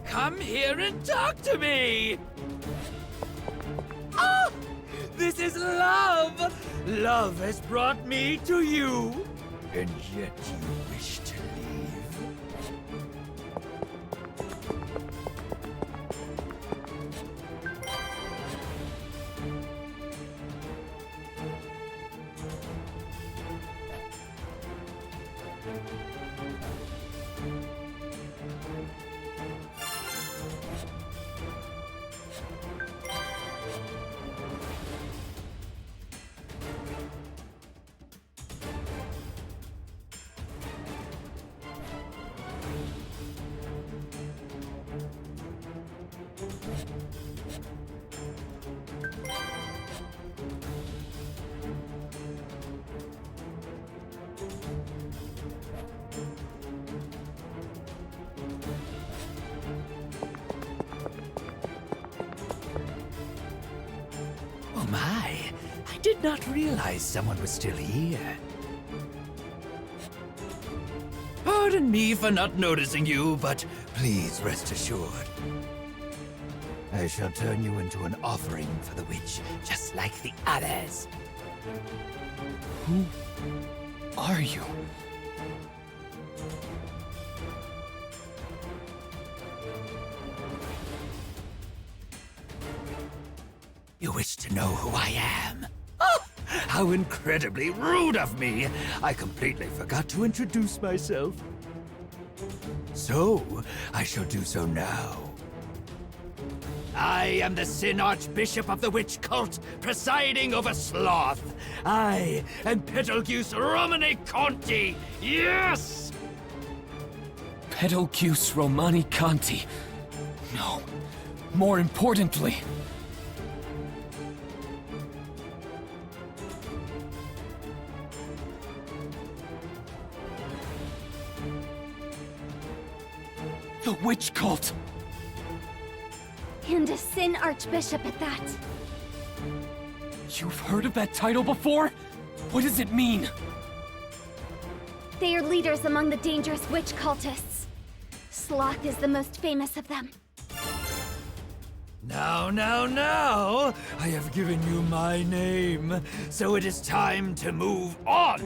Come here and talk to me! Ah! This is love! Love has brought me to you! And yet you wish to leave? Oh my, I did not realize someone was still here. Pardon me for not noticing you, but please rest assured. I shall turn you into an offering for the witch, just like the others. Who are you? You wish to know who I am? Oh, how incredibly rude of me! I completely forgot to introduce myself. So, I shall do so now. I am the Sin Archbishop of the Witch Cult, presiding over Sloth. I am Betelgeuse Romani Conti. Yes! Betelgeuse Romani Conti. No. More importantly... the witch cult! And a Sin Archbishop at that. You've heard of that title before? What does it mean? They are leaders among the dangerous witch cultists. Sloth is the most famous of them. Now, I have given you my name, so it is time to move on.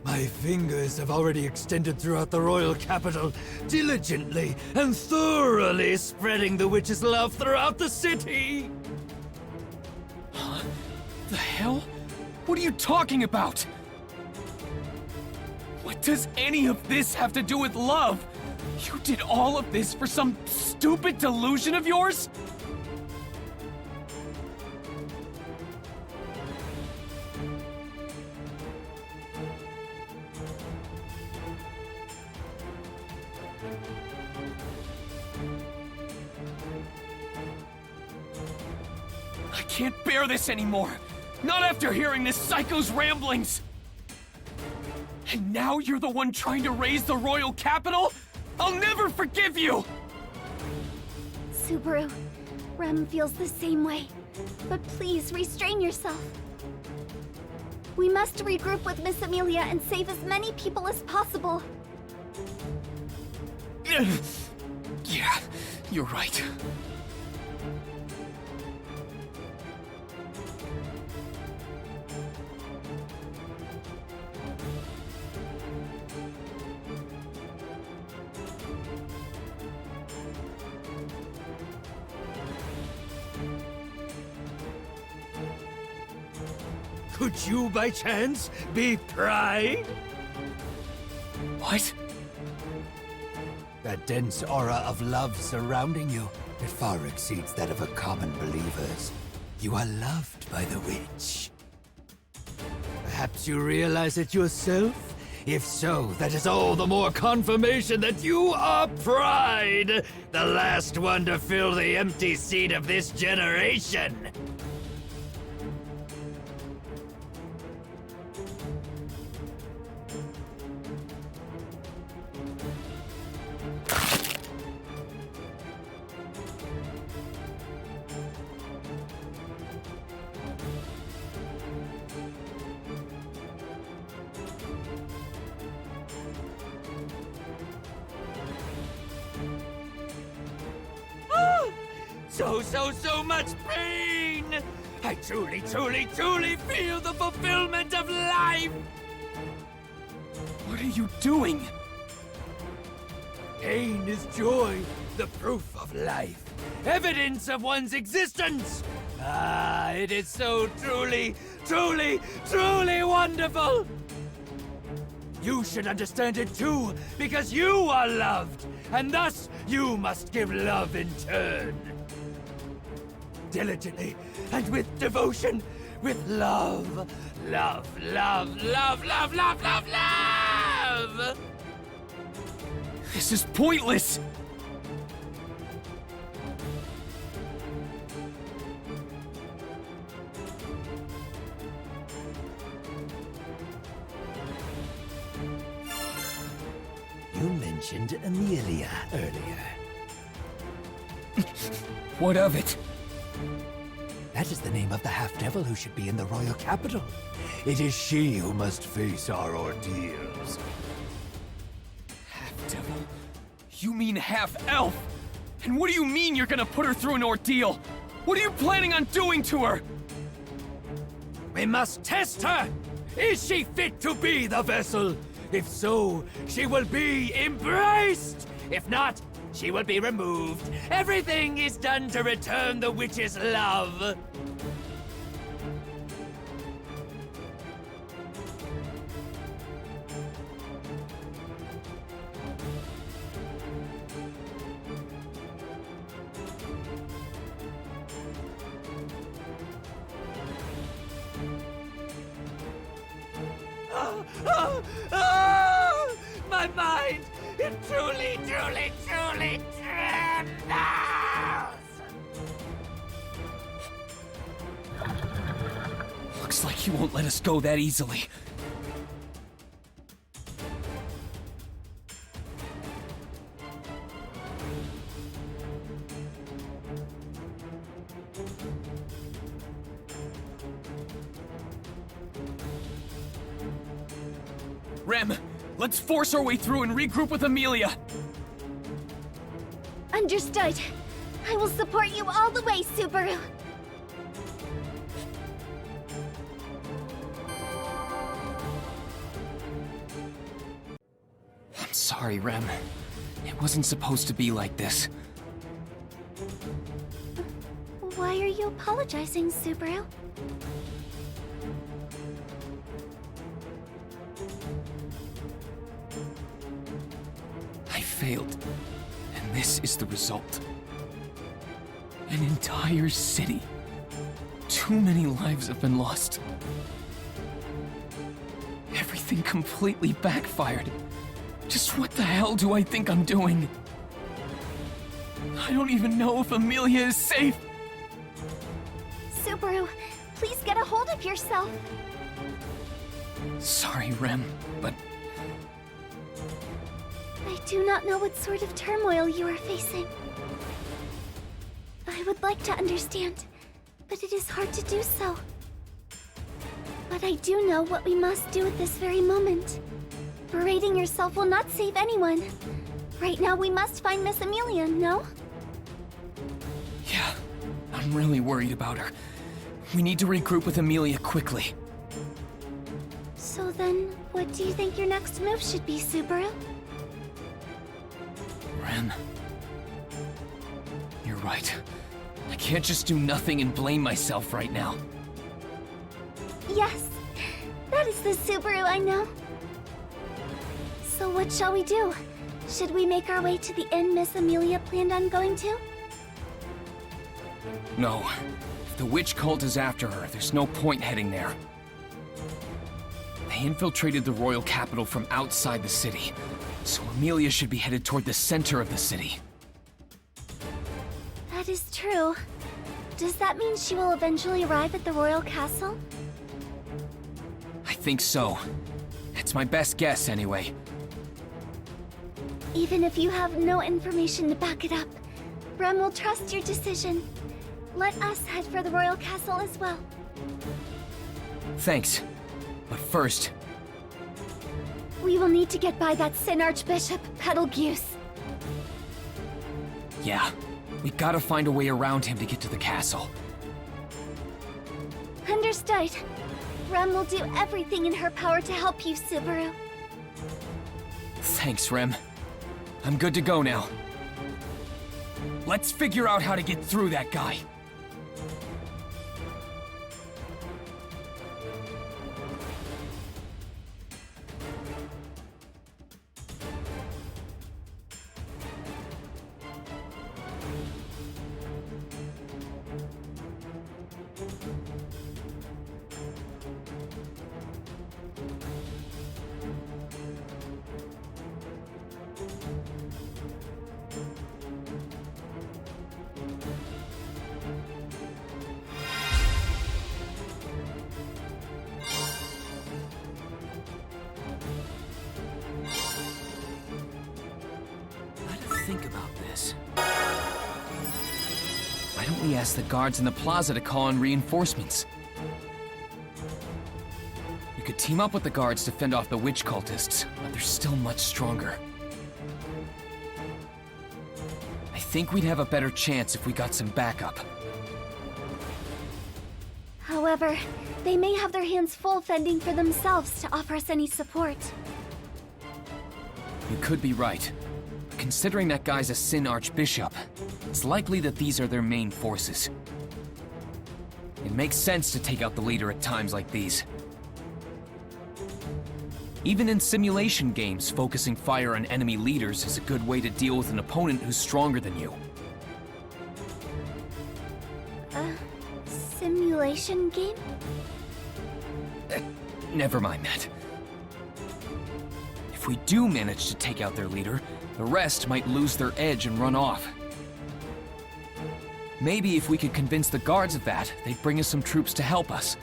My fingers have already extended throughout the royal capital, diligently and thoroughly spreading the witch's love throughout the city. Huh? The hell? What are you talking about? What does any of this have to do with love? You did all of this for some stupid delusion of yours? I can't bear this anymore! Not after hearing this psycho's ramblings! And now you're the one trying to raise the royal capital? I'll never forgive you! Subaru, Rem feels the same way. But please restrain yourself. We must regroup with Miss Emilia and save as many people as possible. Yeah, you're right. Could you, by chance, be Pride? What? That dense aura of love surrounding you, it far exceeds that of a common believers. You are loved by the witch. Perhaps you realize it yourself? If so, that is all the more confirmation that you are Pride! The last one to fill the empty seat of this generation! So much pain! I truly feel the fulfillment of life! What are you doing? Pain is joy, the proof of life, evidence of one's existence! Ah, it is so truly wonderful! You should understand it too, because you are loved, and thus you must give love in turn. Diligently and with devotion, with love. This is pointless! You mentioned Emilia earlier. What of it? That is the name of the half-devil who should be in the royal capital. It is she who must face our ordeals. Half-devil? You mean half-elf? And what do you mean you're gonna put her through an ordeal? What are you planning on doing to her? We must test her! Is she fit to be the vessel? If so, she will be embraced! If not, she will be removed. Everything is done to return the witch's love. My mind! It truly trembles! Looks like you won't let us go that easily. Rem, let's force our way through and regroup with Emilia. Understood. I will support you all the way, Subaru. I'm sorry, Rem. It wasn't supposed to be like this. Why are you apologizing, Subaru? I failed, and this is the result. An entire city. Too many lives have been lost. Everything completely backfired. Just what the hell do I think I'm doing? I don't even know if Emilia is safe. Subaru, please get a hold of yourself. Sorry, Rem, but I do not know what sort of turmoil you are facing. I would like to understand, but it is hard to do so. But I do know what we must do at this very moment. Berating yourself will not save anyone. Right now we must find Miss Emilia, no? yeah, I'm really worried about her. We need to regroup with Emilia quickly. So then, what do you think your next move should be, Subaru? Rem, you're right. I can't just do nothing and blame myself right now. Yes, that is the Subaru I know. So what shall we do? Should we make our way to the inn Miss Emilia planned on going to? No. If the witch cult is after her, there's no point heading there. They infiltrated the royal capital from outside the city, so Emilia should be headed toward the center of the city. That is true. Does that mean she will eventually arrive at the royal castle? I think so. It's my best guess, anyway. Even if you have no information to back it up, Rem will trust your decision. Let us head for the royal castle as well. Thanks. But first... We will need to get by that Sin Archbishop, Betelgeuse. Yeah. We gotta find a way around him to get to the castle. Understood. Rem will do everything in her power to help you, Subaru. Thanks, Rem. I'm good to go now. Let's figure out how to get through that guy. Think about this. Why don't we ask the guards in the plaza to call in reinforcements? We could team up with the guards to fend off the witch cultists, but they're still much stronger. I think we'd have a better chance if we got some backup. However, they may have their hands full fending for themselves to offer us any support. You could be right. Considering that guy's a Sin Archbishop, it's likely that these are their main forces. It makes sense to take out the leader at times like these. Even in simulation games, focusing fire on enemy leaders is a good way to deal with an opponent who's stronger than you. Simulation game? Never mind that. If we do manage to take out their leader, the rest might lose their edge and run off. Maybe if we could convince the guards of that, they'd bring us some troops to help us.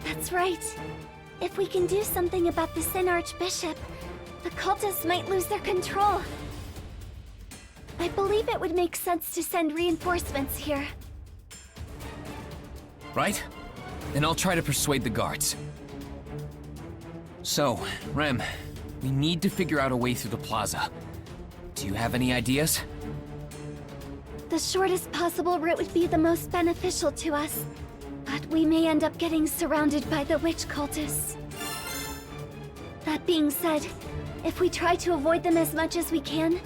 That's right. If we can do something about the Sin Archbishop, the cultists might lose their control. I believe it would make sense to send reinforcements here. Right? Then I'll try to persuade the guards. So, Rem, we need to figure out a way through the plaza. Do you have any ideas? The shortest possible route would be the most beneficial to us, but we may end up getting surrounded by the witch cultists. That being said, if we try to avoid them as much as we can,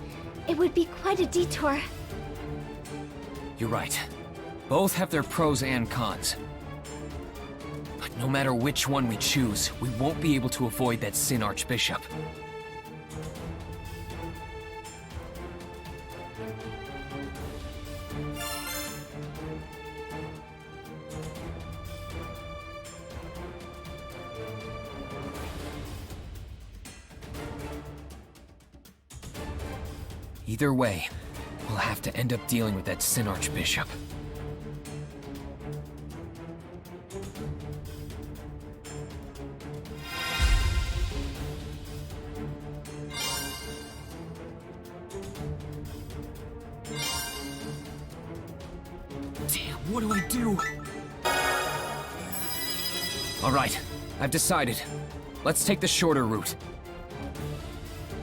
it would be quite a detour. You're right. Both have their pros and cons. But no matter which one we choose, we won't be able to avoid that Sin Archbishop. Either way, we'll have to end up dealing with that Sin Archbishop. Damn, what do I do? All right, I've decided. Let's take the shorter route.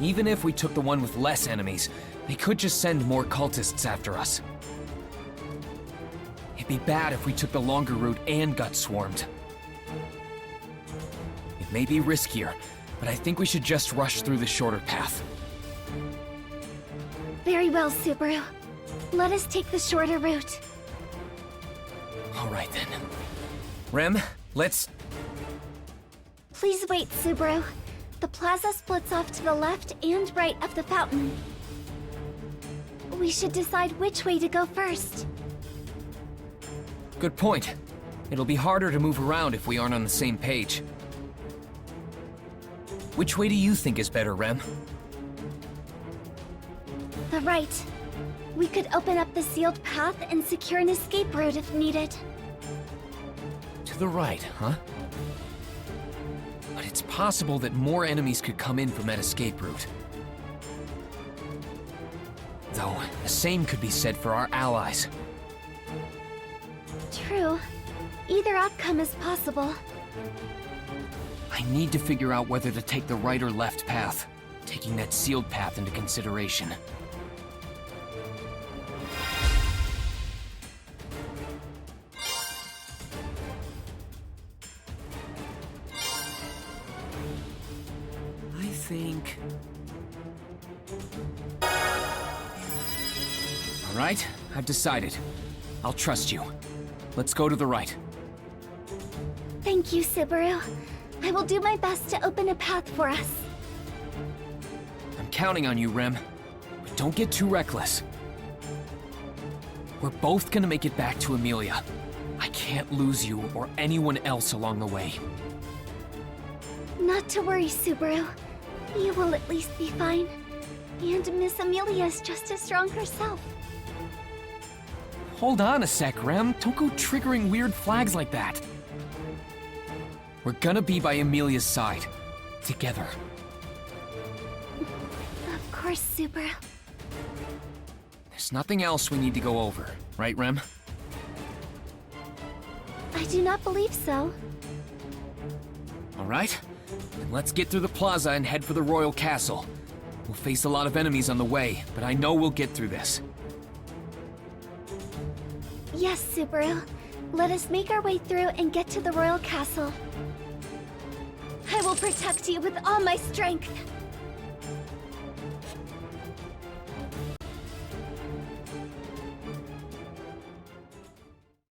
Even if we took the one with less enemies, they could just send more cultists after us. It'd be bad if we took the longer route and got swarmed. It may be riskier, but I think we should just rush through the shorter path. Very well, Subaru. Let us take the shorter route. All right then. Rem, let's... Please wait, Subaru. The plaza splits off to the left and right of the fountain. We should decide which way to go first. Good point. It'll be harder to move around if we aren't on the same page. Which way do you think is better, Rem? The right. We could open up the sealed path and secure an escape route if needed. To the right, huh? But it's possible that more enemies could come in from that escape route. Though, the same could be said for our allies. True. Either outcome is possible. I need to figure out whether to take the right or left path, taking that sealed path into consideration. I think... All right, I've decided. I'll trust you. Let's go to the right. Thank you, Subaru. I will do my best to open a path for us. I'm counting on you, Rem. But don't get too reckless. We're both gonna make it back to Emilia. I can't lose you or anyone else along the way. Not to worry, Subaru. You will at least be fine. And Miss Emilia is just as strong herself. Hold on a sec, Rem. Don't go triggering weird flags like that. We're gonna be by Emilia's side. Together. Of course, Subaru. There's nothing else we need to go over, right, Rem? I do not believe so. All right. Then let's get through the plaza and head for the royal castle. We'll face a lot of enemies on the way, but I know we'll get through this. Yes, Subaru. Let us make our way through and get to the royal castle. I will protect you with all my strength.